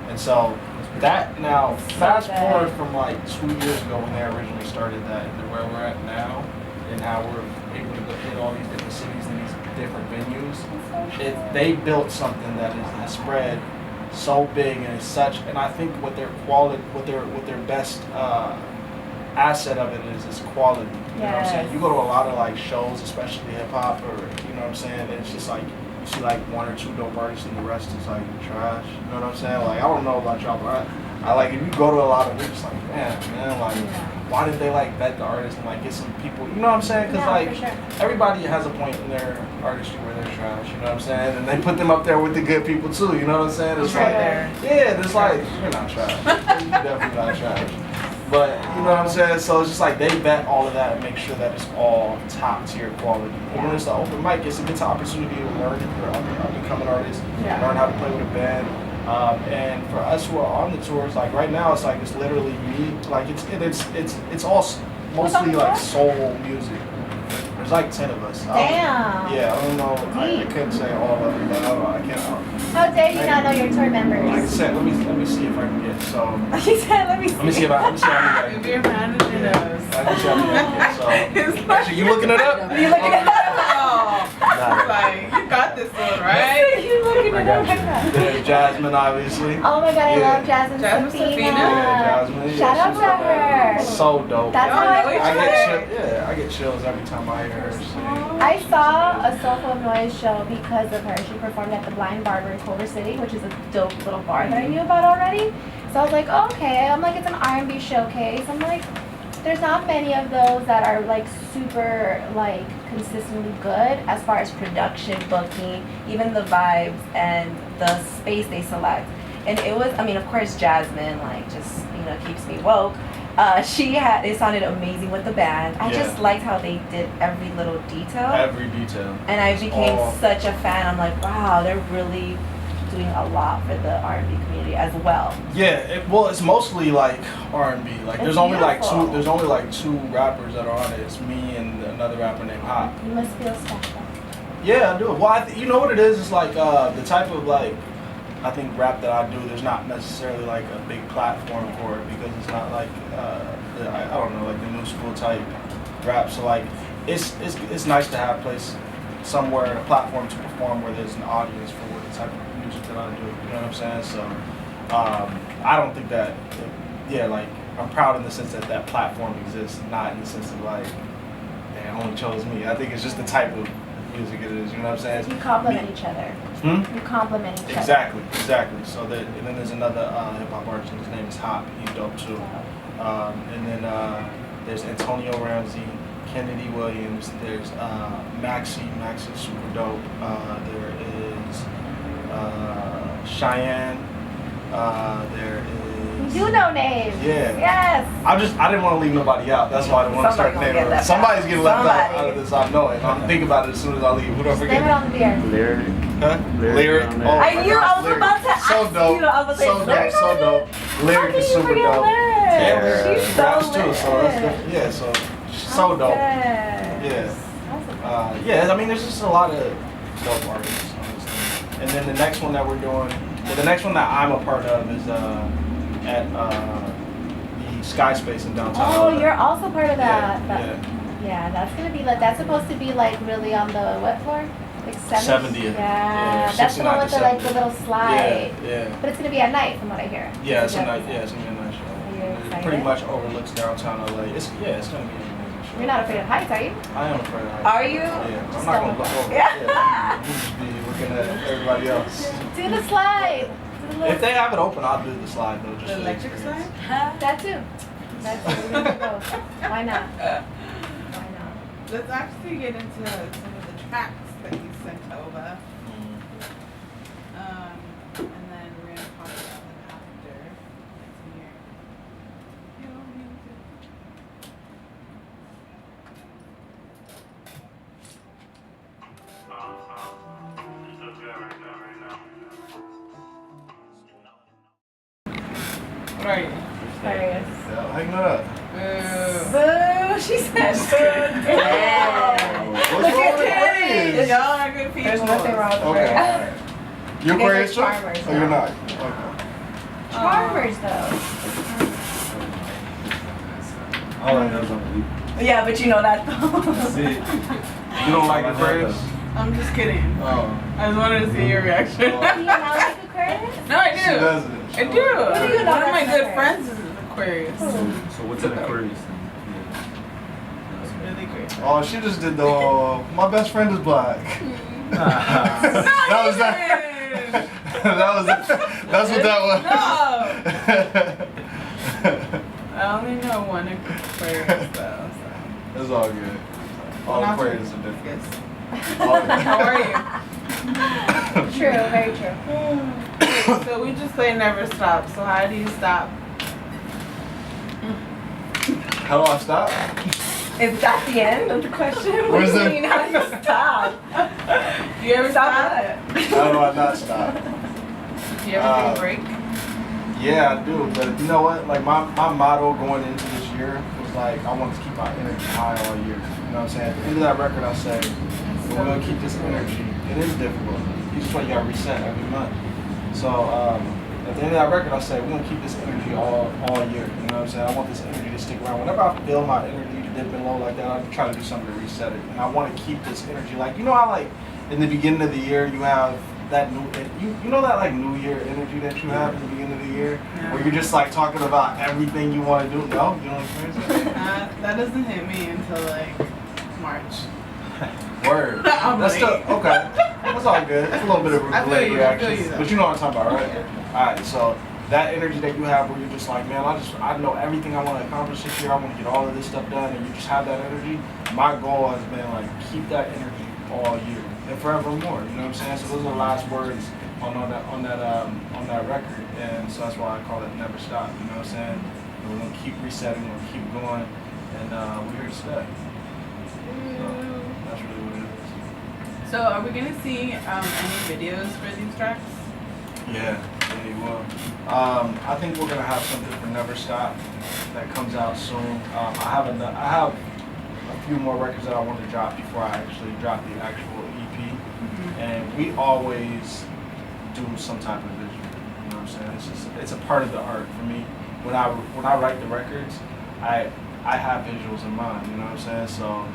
And so that now, fast forward from like 2 years ago when they originally started that to where we're at now, and how we're able to go hit all these different cities and these different venues. They built something that has spread so big and is such, and I think what their best asset of it is quality. You know what I'm saying? You go to a lot of like shows, especially hip hop, or you know what I'm saying, and it's just like you see like one or two dope artists and the rest is like trash. You know what I'm saying? Like I don't know about y'all, but I like if you go to a lot of it, it's like man, like why did they like vet the artist and like get some people? You know what I'm saying? Because everybody has a point in their artistry where they're trash. You know what I'm saying? And they put them up there with the good people too. You know what I'm saying? It's like it's like you're not trash. You're definitely not trash. But you know what I'm saying? So it's just like they vet all of that and make sure that it's all top tier quality. And when it's the open mic, it's an opportunity to learn if you're up and coming artist, learn how to play with a band. And for us who are on the tours, like right now, it's like it's literally me. Like it's all mostly like soul music. There's like 10 of us.
Damn.
Yeah, I don't know. I couldn't say all of them, but I can't.
How dare you not know your tour members?
Like I said, let me see if I can get so.
He said, let me see.
Let me see how many I can
If
get.
your manager knows.
Let me see how many I can get. So, actually, you looking it up?
You looking it up?
Like, you got this one, right?
You looking it up?
There's Jasmine, obviously.
Oh my god, I love Jasmine Safina.
Yeah, Jasmine.
Shout out to her.
So dope.
That's how
I get chills every time I hear her sing.
I saw a Soulfulofnoise show because of her. She performed at the Blind Barber in Culver City, which is a dope little bar that I knew about already. So I was like, oh, okay. I'm like, it's an R&B showcase. I'm like, there's not many of those that are like super like consistently good as far as production, booking, even the vibes and the space they select. And it was, I mean, of course, Jasmine like just keeps me woke. It sounded amazing with the band. I just liked how they did every little detail.
Every detail.
And I became such a fan. I'm like, wow, they're really doing a lot for the R&B community as well.
Yeah, it's mostly like R&B. Like there's only like two rappers that are on it. It's me and another rapper named Hop.
You must feel special.
Yeah, I do. Well, you know what it is? It's like the type of like I think rap that I do. There's not necessarily like a big platform for it because it's not like I don't know, like the new school type rap. So like it's nice to have a place somewhere, a platform to perform where there's an audience for the type of music that I do. You know what I'm saying? So I don't think that. Like I'm proud in the sense that that platform exists, not in the sense of like they only chose me. I think it's just the type of music it is. You know what I'm saying?
You complement each other. You complement each other.
Exactly. So and then there's another hip hop artist. His name is Hop. He's dope too. And then there's Antonio Ramsey, Kennedy Williams. There's Maxie. Maxie's super dope. There is Cheyenne. There is.
You know names.
Yeah.
Yes.
I didn't want to leave nobody out. That's why I didn't want to start
Somebody gonna
naming.
get left
Somebody's
out.
getting left
Somebody.
out of this. I know it. I'm thinking about it as soon as I leave. Who do I
Name it
forget?
on the beer.
Lyric.
Huh? Lyric.
on
Oh,
there.
my
I knew
gosh,
I was
Lyric.
about to
So
ask
dope.
you. I was
So
like,
dope. So dope. Lyric is super dope.
Yeah.
She's so
Raps too. So that's
lit.
good. Yeah. So she's so dope. Yeah. Yeah, I mean, there's just a lot of dope artists, honestly. And then the next one that we're doing, the next one that I'm a part of is at the Sky Space in downtown.
Oh,
LA.
you're also part of that.
Yeah,
Yeah, that's gonna be like, that's supposed to be like really on the what floor? Like
70th.
Yeah, that's the one with the like the little slide.
Yeah.
But it's gonna be at night, from what I hear.
Yeah, it's a
Yeah.
night. Yeah, it's gonna be a nice show.
Are you
It
excited?
pretty much overlooks downtown LA. It's gonna be an amazing show.
You're not afraid of heights, are you?
I am afraid of heights.
Are you?
Yeah, I'm not gonna look over.
Yeah.
I'm just be looking at everybody else.
Do the slide. Do the little
If they have it open, I'll do the slide though. Just
The
for
electric
experience.
slide?
That too. That too. We're gonna go. Why not? Why not?
Let's actually get into some of the tracks that you sent over. And then we're gonna talk about them after it's here. You don't need to. What are you?
Aquarius.
Yeah, hang it up.
Boo, she said boo. Yeah.
What's
Look
wrong
at
with
Kenny.
Aquarius?
Y'all are good people.
There's nothing wrong with
Okay.
Aquarius.
You Aquarius
are
too?
farmers
Oh, you're
now.
not. Okay.
Charmers though.
All I know is I'm weak.
Yeah, but you know that though.
That's it.
You don't like
All I know
Aquarius?
though.
I'm just kidding.
Oh.
I just wanted to see your reaction.
Do you not like Aquarius?
No, I do.
She doesn't.
I do.
do you know
One of my
that's
good
Aquarius?
friends is an Aquarius.
So what's an Aquarius then?
It's really great.
Oh, she just did the my best friend is black. That was that. That's what that was.
I only know one Aquarius though.
It's all good. All
Not
Aquarius
to-
are different.
Yes.
All-
How are you?
True, very true.
So we just say never stop. So how do you stop?
How do I stop?
Is that the end of the question? What
Where's
do you
the-
mean, how do you stop?
Do you ever stop?
How do I not stop?
Do you ever take a break?
Yeah, I do. But you know what? Like my motto going into this year was like I want to keep my energy high all year. You know what I'm saying? At the end of that record, I say we're gonna keep this energy. It is difficult. You just want you gotta reset every month. So at the end of that record, I say we're gonna keep this energy all year. You know what I'm saying? I want this energy to stick around. Whenever I feel my energy dipping low like that, I try to do something to reset it. And I want to keep this energy. Like you know how like in the beginning of the year you have that new you know that like New Year energy that you have in the beginning of the year
Yeah.
where you're just like talking about everything you want to do. No, you don't experience that.
That doesn't hit me until like March.
Word.
I'm
That's still
late.
okay. That's all good. It's a little bit of
I feel
late
you, I
reactions,
feel you, though.
but you know what I'm talking about, right? All right. So that energy that you have, where you're just like, man, I know everything I want to accomplish this year. I want to get all of this stuff done, and you just have that energy. My goal has been like keep that energy all year and forevermore. You know what I'm saying? So those are the last words on that record, and so that's why I call it Never Stop. You know what I'm saying? And we're gonna keep resetting, we're gonna keep going, and we're here to stay. So that's really what it is.
So are we gonna see any videos for these tracks?
Yeah, you will. I think we're gonna have something for Never Stop that comes out soon. I have a few more records that I want to drop before I actually drop the actual EP, and we always do some type of visual. You know what I'm saying? It's a part of the art for me. When I write the records, I have visuals in mind. You know what I'm saying? So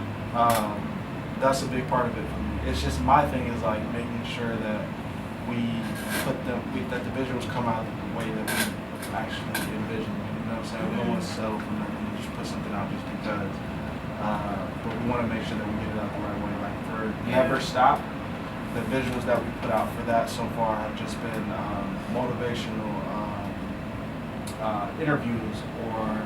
that's a big part of it for me. It's just my thing is like making sure that that the visuals come out the way that we actually envision. You know what I'm saying? We don't want to settle for nothing and just put something out just because. But we want to make sure that we get it out the right way. Like for Never Stop, the visuals that we put out for that so far have just been motivational interviews or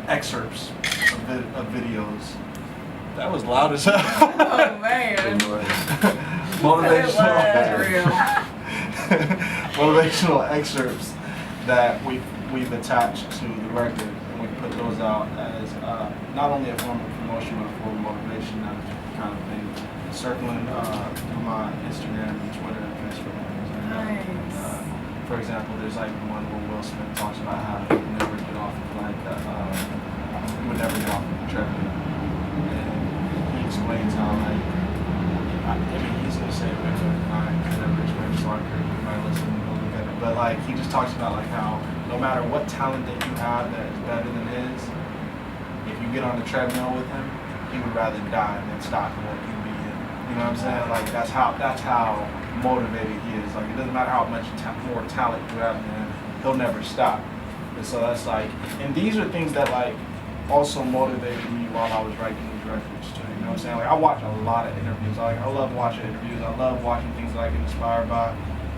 excerpts of videos. That was loud as hell.
Oh man.
Motivational
It was real.
motivational excerpts that we've attached to the record, and we put those out as not only a form of promotion but a form of motivation, that kind of thing. Circling through my Instagram and Twitter and Facebook and things like that.
Nice.
For example, there's like one where Will Smith talks about how he would never get off of he would never get off of the treadmill, and he explains how I mean he's gonna say it, but I can never explain soccer. You might listen and look at it, but like he just talks about like how no matter what talent that you have that is better than his, if you get on the treadmill with him, he would rather die than stop what you be in. You know what I'm saying? Like that's how motivated he is. Like it doesn't matter how much more talent you have in him, he'll never stop. And so that's like, and these are things that like also motivated me while I was writing these records too. You know what I'm saying? Like I watch a lot of interviews. I love watching interviews. I love watching things that I get inspired by.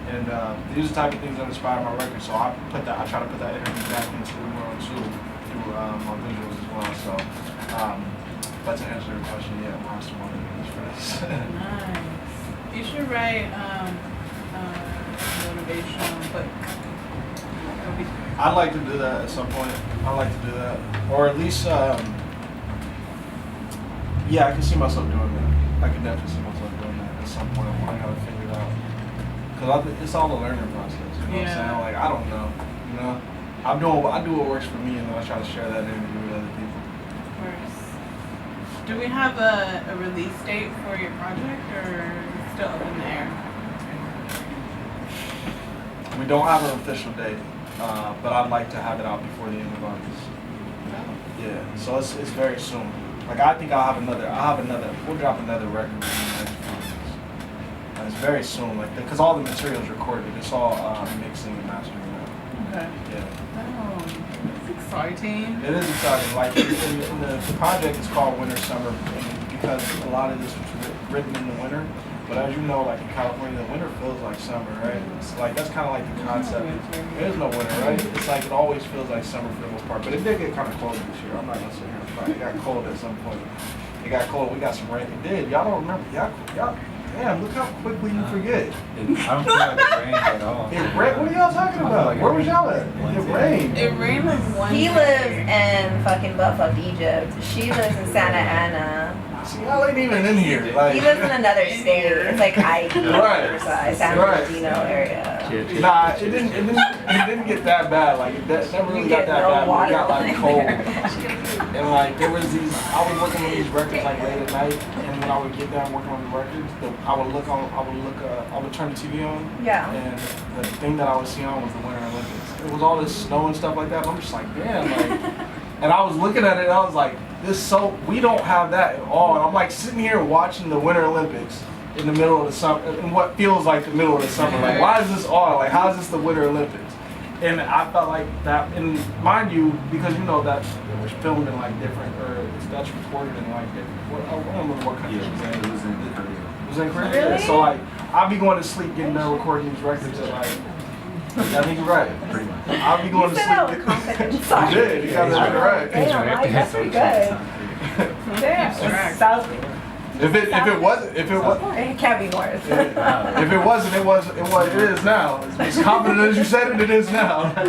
And these are the type of things that inspire my record. So I try to put that energy back into the world too through my visuals as well. So, but to answer your question, yeah, Monster motivates for this.
Nice. You should write motivational book.
I'd like to do that at some point. I'd like to do that, or at least, yeah, I can see myself doing that. I can definitely see myself doing that at some point. I gotta figure it out, cause it's all a learning process. You know what I'm saying? Like I don't know. You know, I do what works for me, and then I try to share that energy with other people.
Of course. Do we have a release date for your project, or is it still up in the air?
We don't have an official date, but I'd like to have it out before the end of August. Yeah, so it's very soon. Like I think we'll drop another record in the next few weeks. It's very soon, like because all the material's recorded. It's all mixing and mastering now.
Okay.
Yeah.
Oh, that's exciting.
It is exciting. Like the project is called Winter Summer because a lot of this was written in the winter. But as you know, like in California, the winter feels like summer, right? It's like that's kind of like the concept. There's no winter, right? It's like it always feels like summer for the most part. But it did get kind of cold this year. I'm not gonna sit here and fight. It got cold at some point. It got cold. We got some rain. It did. Y'all don't remember? Y'all. Damn! Look how quickly you forget.
I don't feel like it rained at all.
It rained. What are y'all talking about?
Like
Where was y'all at? It rained.
It rained like one
He
day.
lives in fucking buttfuck Egypt. She lives in Santa Ana.
See, y'all ain't even in here.
He
Like,
lives in another state. It's like
Right.
Riverside, San
Right.
Bernardino area.
nah, it didn't get that bad. Like, it never really got that bad. But it got like cold. And like, there was I was working on these records like late at night, and when I would get down working on the records, I would turn the TV on.
Yeah.
And the thing that I would see on was the Winter Olympics. It was all this snow and stuff like that. And I'm just like, damn, like. And I was looking at it, and I was like, we don't have that at all. And I'm like sitting here watching the Winter Olympics in the middle of the summer, in what feels like the middle of the summer. Like, why is this on? Like, how is this the Winter Olympics? And I felt like that, and mind you, because you know that it was filmed in like different, that's recorded in like different, I don't remember what country it was in.
It was in Korea.
It was in Korea?
Really?
So like, I'll be going to sleep getting there recording these records at like, I think you're right.
Pretty much.
I'll be going to
You said that
sleep.
with confidence.
You did, you got that right.
Damn, Mike, that's pretty good. Damn. South.
If it wasn't,
It can't be worse.
if it wasn't, it is now. As confident as you said it, it is now. I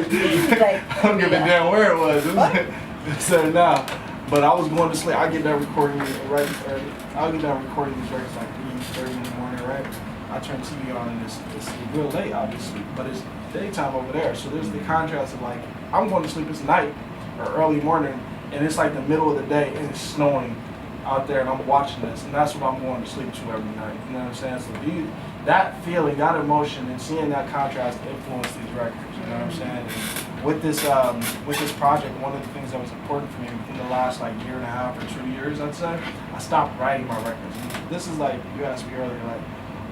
don't give a damn where it was. It's there now. But I was going to sleep. I get done recording right. I'll get done recording these records like 3:30 in the morning, right? I turn TV on and it's real late, obviously, but it's daytime over there. So there's the contrast of like I'm going to sleep. It's night or early morning, and it's like the middle of the day and it's snowing out there, and I'm watching this, and that's what I'm going to sleep to every night. You know what I'm saying? So that feeling, that emotion, and seeing that contrast influence these records. You know what I'm saying? And with this project, one of the things that was important for me in the last like year and a half or 2 years, I'd say, I stopped writing my records. This is like you asked me earlier, like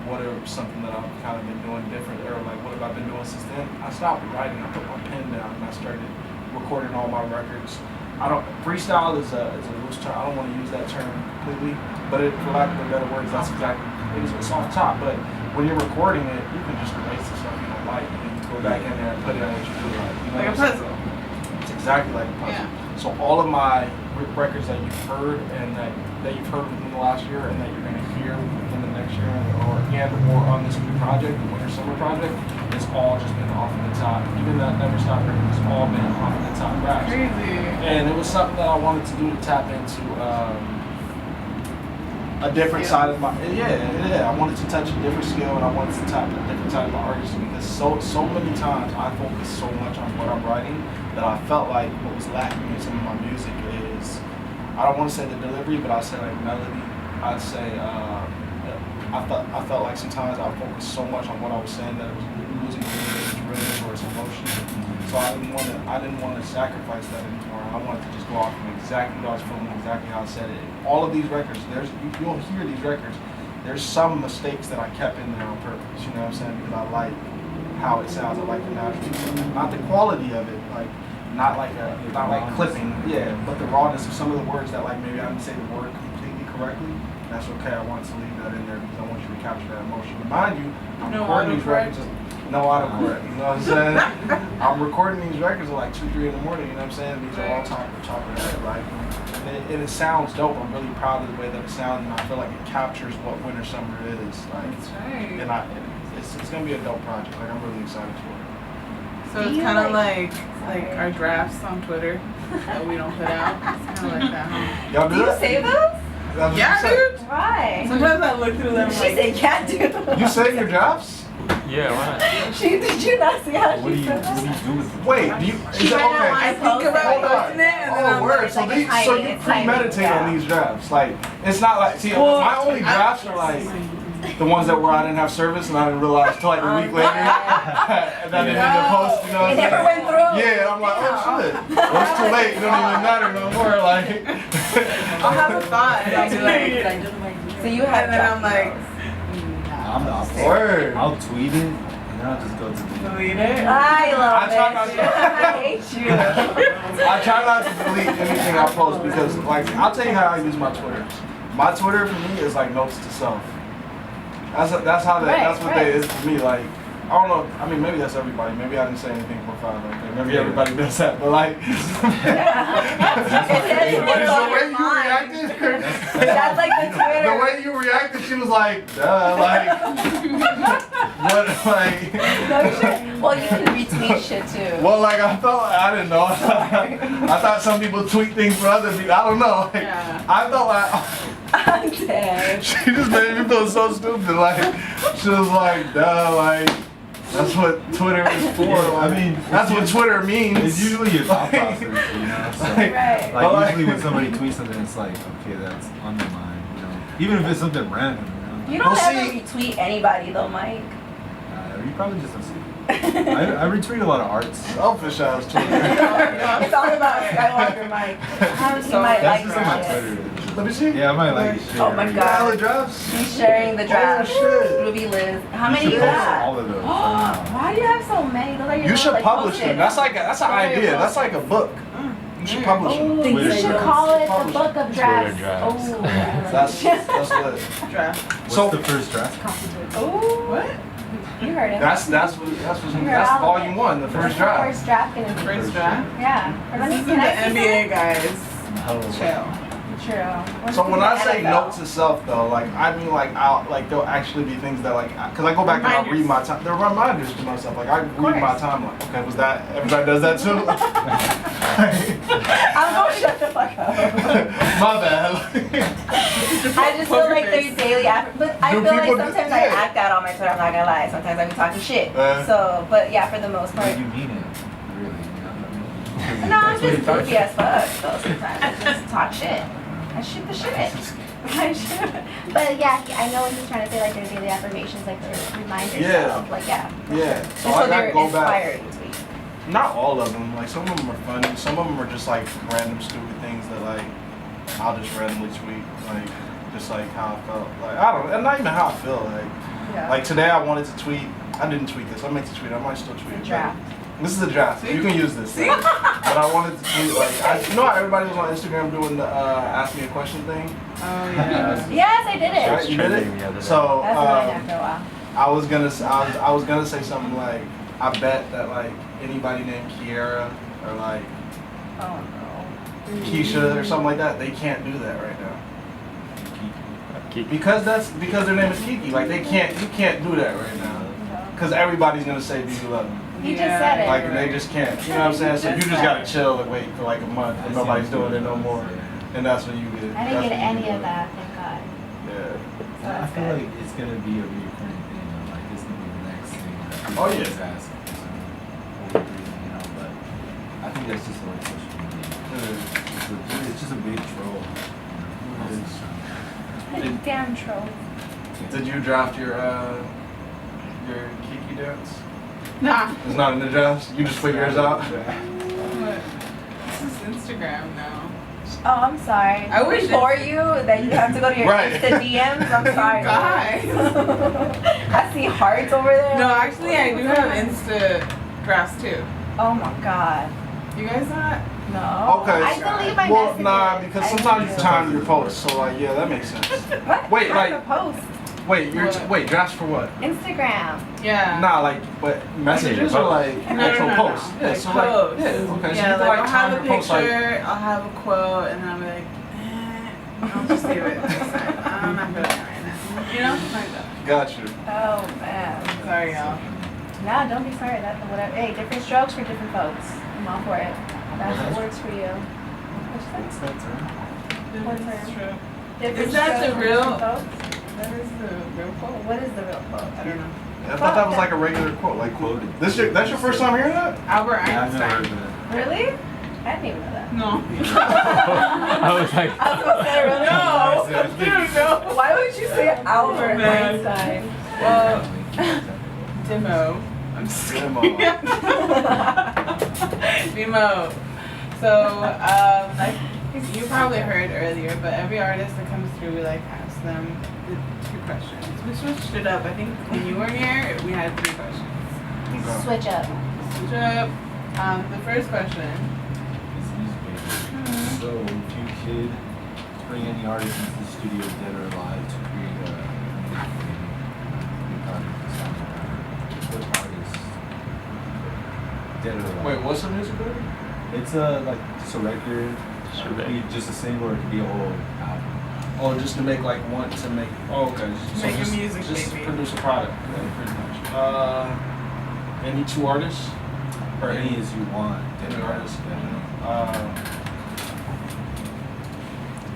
what are something that I've kind of been doing different, or like what have I been doing since then? I stopped writing. I put my pen down and I started recording all my records. Freestyle is a loose term. I don't want to use that term completely, but for lack of a better words, that's exactly it's off top. But when you're recording it, you can just erase the stuff you don't like, and you go back in there and put it in what you do like. You know
Like a
what I'm saying?
puzzle.
It's exactly like a puzzle.
Yeah.
So all of my records that you've heard and that you've heard within the last year and that you're going to hear within the next year or
and or on this new project, the Winter Summer project, it's all just been off of the top. Even that Never Stop record, it's all been off of the top raps.
Crazy.
And it was something that I wanted to do to tap into a different side of my I wanted to touch a different skill, and I wanted to tap a different side of my artistry, because so many times I focus so much on what I'm writing that I felt like what was lacking in some of my music is, I don't want to say the delivery, but I'd say like melody. I'd say I felt like sometimes I focused so much on what I was saying that it was losing a little bit of its rhythm or its emotion. So I didn't want to sacrifice that anymore. I wanted to just go off of exactly what I was feeling, exactly how I said it. All of these records, you'll hear these records. There's some mistakes that I kept in there on purpose. You know what I'm saying? Because I like how it sounds. I like the natural, not the quality of it, like not like clipping, but the rawness of some of the words that like maybe I didn't say the word completely correctly. That's okay. I wanted to leave that in there because I want you to capture that emotion. But mind you, I'm recording these records. No autocorrect, you know what I'm saying? I'm recording these records at like 2, 3 in the morning, you know what I'm saying? These are all top of the head, like, and it sounds dope. I'm really proud of the way that it sounds, and I feel like it captures what Winter Summer is. Like,
That's right.
And it's gonna be a dope project. Like, I'm really excited for it.
So it's kind of like our drafts on Twitter that we don't put out. It's kind of like that, huh?
Y'all
Do you
that?
save those?
That's what
Yeah,
you said.
dude.
Why?
Sometimes I look through them
She
like,
said, yeah, dude.
You save your drafts?
Yeah, why not?
Did you not see how
What do
she
you
said that?
do with it?
Wait, do you? Is that okay?
I think about posting it, and then
Oh,
I'm
word.
like,
So,
like it's
so
hiding,
you
it's hiding,
premeditate
yeah.
on these drafts. Like, it's not like, see,
Well,
my only drafts are like the ones that where I didn't have service and I didn't realize till like a week later. And then I didn't post, you know what I'm
It never
saying?
went through.
Yeah, I'm like, oh shit. Well, it's too late. It don't even matter no more. Like,
I'll have a thought, and I'll be like,
So you have
and then I'm like,
I'm the opposite.
Word.
I'll tweet it and then I'll just go to the
delete it.
I love
I try not
it.
to-
I hate you.
I try not to delete anything I post because, like, I'll tell you how I use my Twitter. My Twitter for me is like notes to self. That's what that is for me. Like, I don't know. I mean, maybe that's everybody. Maybe I didn't say anything profound like that. Maybe everybody does that. But like, the way you reacted,
That's like the Twitter.
the way you reacted, she was like, duh, like, what, like.
No shit. Well, you can retweet shit too.
Well, like I didn't know. I thought some people tweet things for other people. I don't know. Like,
Yeah.
I felt like.
I'm dead.
She just made me feel so stupid. Like, she was like, duh, like, that's what Twitter is for.
Yeah,
Like,
I mean,
that's what Twitter means.
It's usually your thought process, you know? So,
Right.
like, usually when somebody tweets something, it's like, okay, that's on your mind, you know? Even if it's something random, you know?
You don't
Well,
ever
see-
retweet anybody though, Mike.
You probably just don't see it. I retweet a lot of arts.
Selfish ass Twitter.
It's all about Skywalker, Mike. He might
That's
like
just on my
that shit.
Twitter.
Let me see.
Yeah, I might like it.
Oh my God.
All the drops.
He's sharing the draft.
Oh, shit.
Ruby Liz. How many you
should post
got?
all of those.
Why do you have so many? Those are your
You
little,
should
like,
publish
post-it.
them. That's an idea. That's like a book. You should publish them.
Ooh, you
Twitter
should
drafts.
call it the
Publish
book of drafts.
drafts.
Oh.
That's lit.
Draft.
What's
So
the first draft?
Ooh.
What?
You heard it.
that's volume 1, the first draft.
First draft gonna be.
First draft.
Yeah. Or let me
This is the
connect you
NBA guys. Chill.
some? True.
So when I say
NFL.
note to self though, like I mean like there'll actually be things that like, cause I go back and I read my time. They're reminders to myself. Like I read my timeline. Okay, was that everybody does that too?
I'm gonna shut the fuck up.
My bad.
I just feel like they're daily but I
Do
feel like
people do-
sometimes I
yeah.
act out on my Twitter, I'm not gonna lie. Sometimes I be talking shit.
Uh.
So, but yeah, for the most part.
But you mean it, really, you know what I mean?
No, I'm
That's what
just
you talk
goofy as fuck. So sometimes I just talk shit. I shoot the shit. I shoot. But yeah, I know what he's trying to say. Like their daily affirmations, like their reminders.
Yeah.
Of, like yeah.
Yeah. So
Just
I
so they're
gotta go back.
inspiring to me.
Not all of them. Like some of them are funny. Some of them are just like random stupid things that like I'll just randomly tweet. Like just like how I felt. Like I don't. And not even how I feel.
Yeah.
Like today I wanted to tweet. I didn't tweet this. I meant to tweet. I might still tweet it.
Draft.
This is a draft. You can use this. But I wanted to tweet like you know how everybody was on Instagram doing the ask me a question thing.
Oh yeah.
Yes, I did it.
Right? You did
trending the other
it.
day.
So
That's annoying after a while.
I was gonna say something like I bet that like anybody named Kiara or like
Oh no.
Keisha or something like that, they can't do that right now.
Kiki.
because their name is Kiki. Like you can't do that right now. Because everybody's gonna say, "Do you love me?"
You just said it.
Like they just can't. You know what I'm saying? So you just gotta chill and wait for like a month, and nobody's doing it no more. And that's when you get.
I didn't get any of that, thank God.
Yeah.
So
I
that's
feel
good.
like it's gonna be a recurring thing. Like it's gonna be the next thing. That
Oh, yeah.
people ask for some over breathing, you know. But I think that's just like social media. It's just a big troll.
Damn troll.
Did you draft your Kiki dance?
Nah.
It's not in the draft. You just put yours out.
What? This is Instagram now.
Oh, I'm sorry.
I wish
for you that you have to go to your
Right.
Insta DMs. I'm sorry.
Guys.
I see hearts over there.
No, actually, I do have Insta drafts too.
Oh my God.
You guys not?
No.
Okay.
I delete my
Well,
messages.
nah, because
I
sometimes you
delete
time your posts, so like, yeah, that makes sense.
What?
Wait,
How
like-
to post?
Wait, wait, drafts for what?
Instagram.
Yeah.
Nah, like, but messages or like
No,
actual
no.
posts? Yeah,
Like
so
posts.
like, yeah, okay, so
Yeah,
you can
like,
like
I'll
time
have a
your posts like.
picture, I'll have a quote, and then I'll be like, I'll just leave it next time. I'm not feeling it right now. You know? Like that.
Got you.
Oh man.
Sorry, y'all.
Nah, don't be sorry. That's whatever. Hey, different strokes for different folks. I'm all for it. That's what works for you. What's
What's that term?
What's
That's
her?
true.
Different
Is that
strokes
the
for
real-
different folks?
That is the real quote.
What is the real quote?
I don't know.
I thought that was like a regular quote. Like,
Quoted.
that's your first time hearing that?
Albert
Yeah, I've never heard
Einstein.
of that.
Really? I didn't even know that.
No.
I was like,
I was gonna say really?
No. Dude, no.
Why would you say Albert
Man.
Einstein?
Well, Demo. I'm just
Demo.
Demo. So, like you probably heard earlier, but every artist that comes through, we like ask them the 2 questions. We switched it up. I think when you were here, we had 3 questions.
Okay.
Switch up.
Switch up. The first question.
It's music. So if you could bring any artist into the studio, dead or alive, to create a new project, what artist, dead or alive?
Wait, what's the music video?
It's like just a record. It could be just a single, or it could be a whole album.
Oh, just to make like one to make. Oh, okay. So
Make a
just,
music
just
baby.
produce a product. Yeah, pretty much. Any 2 artists?
Or any as you want. Dead
Any
or alive.
artists?
Yeah.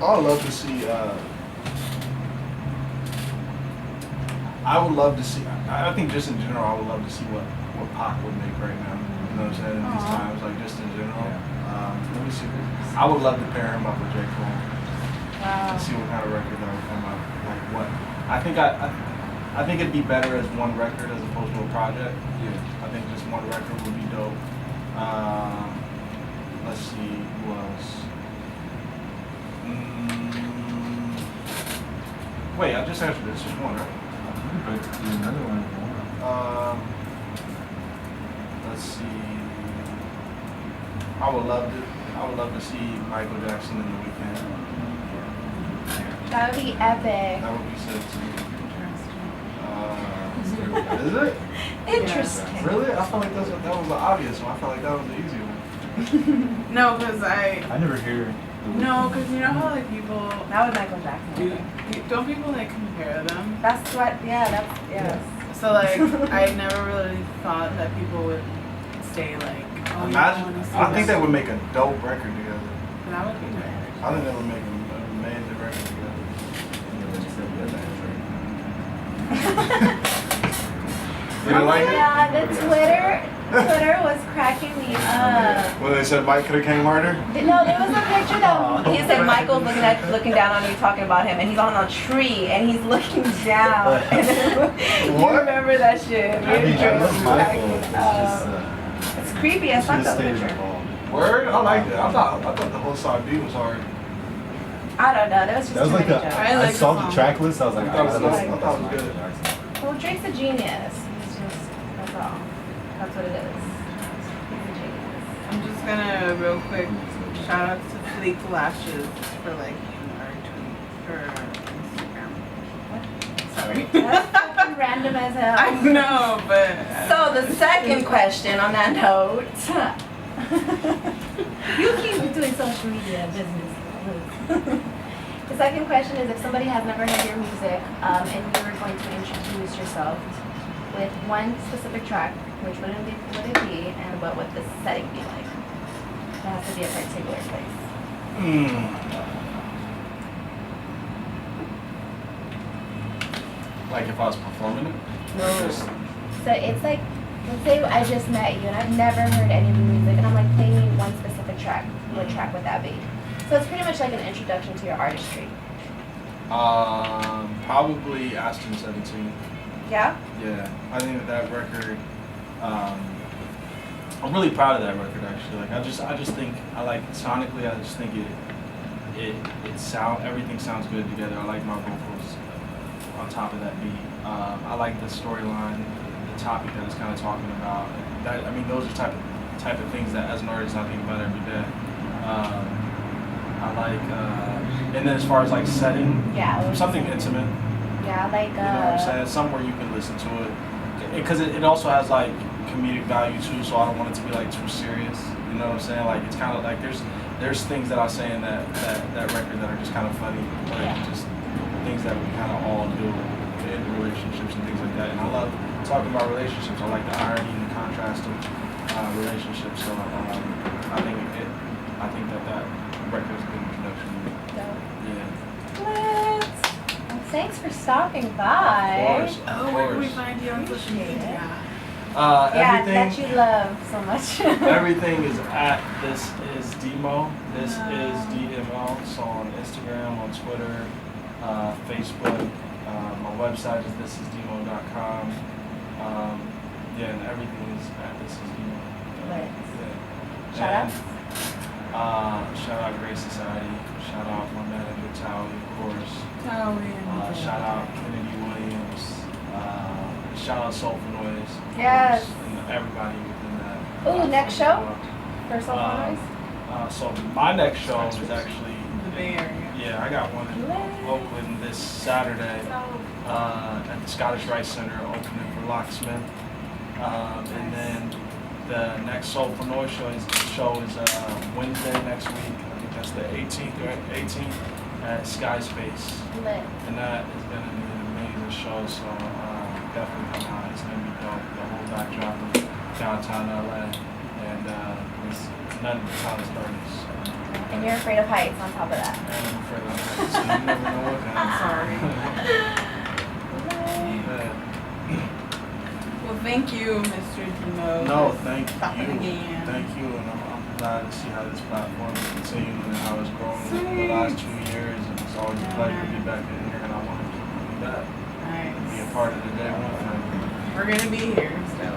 I would love to see. I would love to see. I think just in general, I would love to see what Pac would make right now. You know what I'm saying? In these
Aw.
times, like just in general.
Yeah.
Let me see. I would love to pair him up with J. Cole
Wow.
and see what kind of record that would come out. Like what? I think it'd be better as one record as opposed to a project.
Yeah.
I think just one record would be dope. Let's see who else. Wait, I just answered this. Just one, right?
But another one if you want.
Let's see. I would love to see Michael Jackson in The Weeknd.
That would be epic.
That would be sick too.
Interesting.
Is it?
Interesting.
Really? I felt like that was the obvious one. I felt like that was the easy one.
No, because
I never hear.
No, because you know how like people
That was Michael Jackson.
don't people like compare them?
That's what. Yeah. That's yes.
So like I never really thought that people would say like, oh,
Imagine.
you wanna see
I think
this?
that would make a dope record together.
That would be nice.
I think that would make an amazing record together. You didn't like it?
Yeah, the Twitter was cracking me up.
When they said Mike could have came harder?
No, there was a picture that
He said Michael's looking down on you, talking about him, and he's on a tree, and he's looking down. You
What?
remember that shit?
I mean,
Really
that's my
cracking
fault. It's
up.
just,
It's creepy as fuck,
should
that
have stayed
picture.
involved.
Word? I like that. I thought the whole side B was hard.
I don't know. That was just
That was
too
like
many
a.
jokes.
I
I
like
saw
the
the
song.
track list. I was like,
I thought it was
that's
nice. I thought it was
Michael
good.
Jackson.
Well, Drake's a genius. He's just, that's all. That's what it is. He's a genius.
I'm just gonna real quick shout out to Fleek Lashes for liking our tweet for Instagram. Sorry.
That's fucking random as hell.
I know, but
So the second question on that note.
You keep doing social media business. The second question is, if somebody has never heard your music, and you were going to introduce yourself with one specific track, which would it be, and what would the setting be like? It has to be a particular place.
Like if I was performing it?
So it's like, let's say I just met you and I've never heard any of your music, and I'm like, play me one specific track. What track would that be? So it's pretty much like an introduction to your artistry.
Probably Aston 17.
Yeah?
Yeah, I think that record. I'm really proud of that record actually. Like I just think I like sonically. I just think everything sounds good together. I like my vocals on top of that beat. I like the storyline, the topic that it's kind of talking about. That I mean, those are type of things that as an artist I think about every day. I like, and then as far as like setting, something intimate.
Yeah, like
you know what I'm saying? Somewhere you can listen to it, because it also has like comedic value too. So I don't want it to be like too serious. You know what I'm saying? Like it's kind of like there's things that I say in that record that are just kind of funny, like just things that we kind of all do in relationships and things like that. And I love talking about relationships. I like the irony and the contrast of relationships. So I think that record is a good introduction.
So.
Yeah.
Thanks for stopping by.
Of course.
Where can we find you on social media?
That you love so much.
Everything is at This Is Demo. This is DMO. So on Instagram, on Twitter, Facebook. My website is thisisdemo.com. And everything is at This Is Demo.
Shout
out. Shout out Grace Society. Shout out my manager Towie, of course. Shout out Kennedy Williams. Shout out Soulfulofnoise.
Yes.
And everybody within that.
Ooh, next show for Soulfulofnoise?
So my next show is actually
The Bay Area.
Yeah, I got one in Oakland this Saturday at the Scottish Rite Center, opening for Locksmith. And then the next Soulfulofnoise show is Wednesday next week. I think that's the 18th, right? 18th at Sky Space. And that is going to be an amazing show, so definitely come out. It's going to be dope. The whole backdrop of downtown LA. And it's none but Tyler's Burgers.
And you're afraid of heights on top of that.
And I'm afraid of heights, so you never know what kind of.
Sorry. Well, thank you, Mr. Demo.
No, thank
Stopping
you.
again.
Thank you, and I'm glad to see how this platform is continuing and how it's grown over the last 2 years. And it's always a pleasure to be back in here, and I want to keep coming back and be a part of the day one family.
We're gonna be here. So.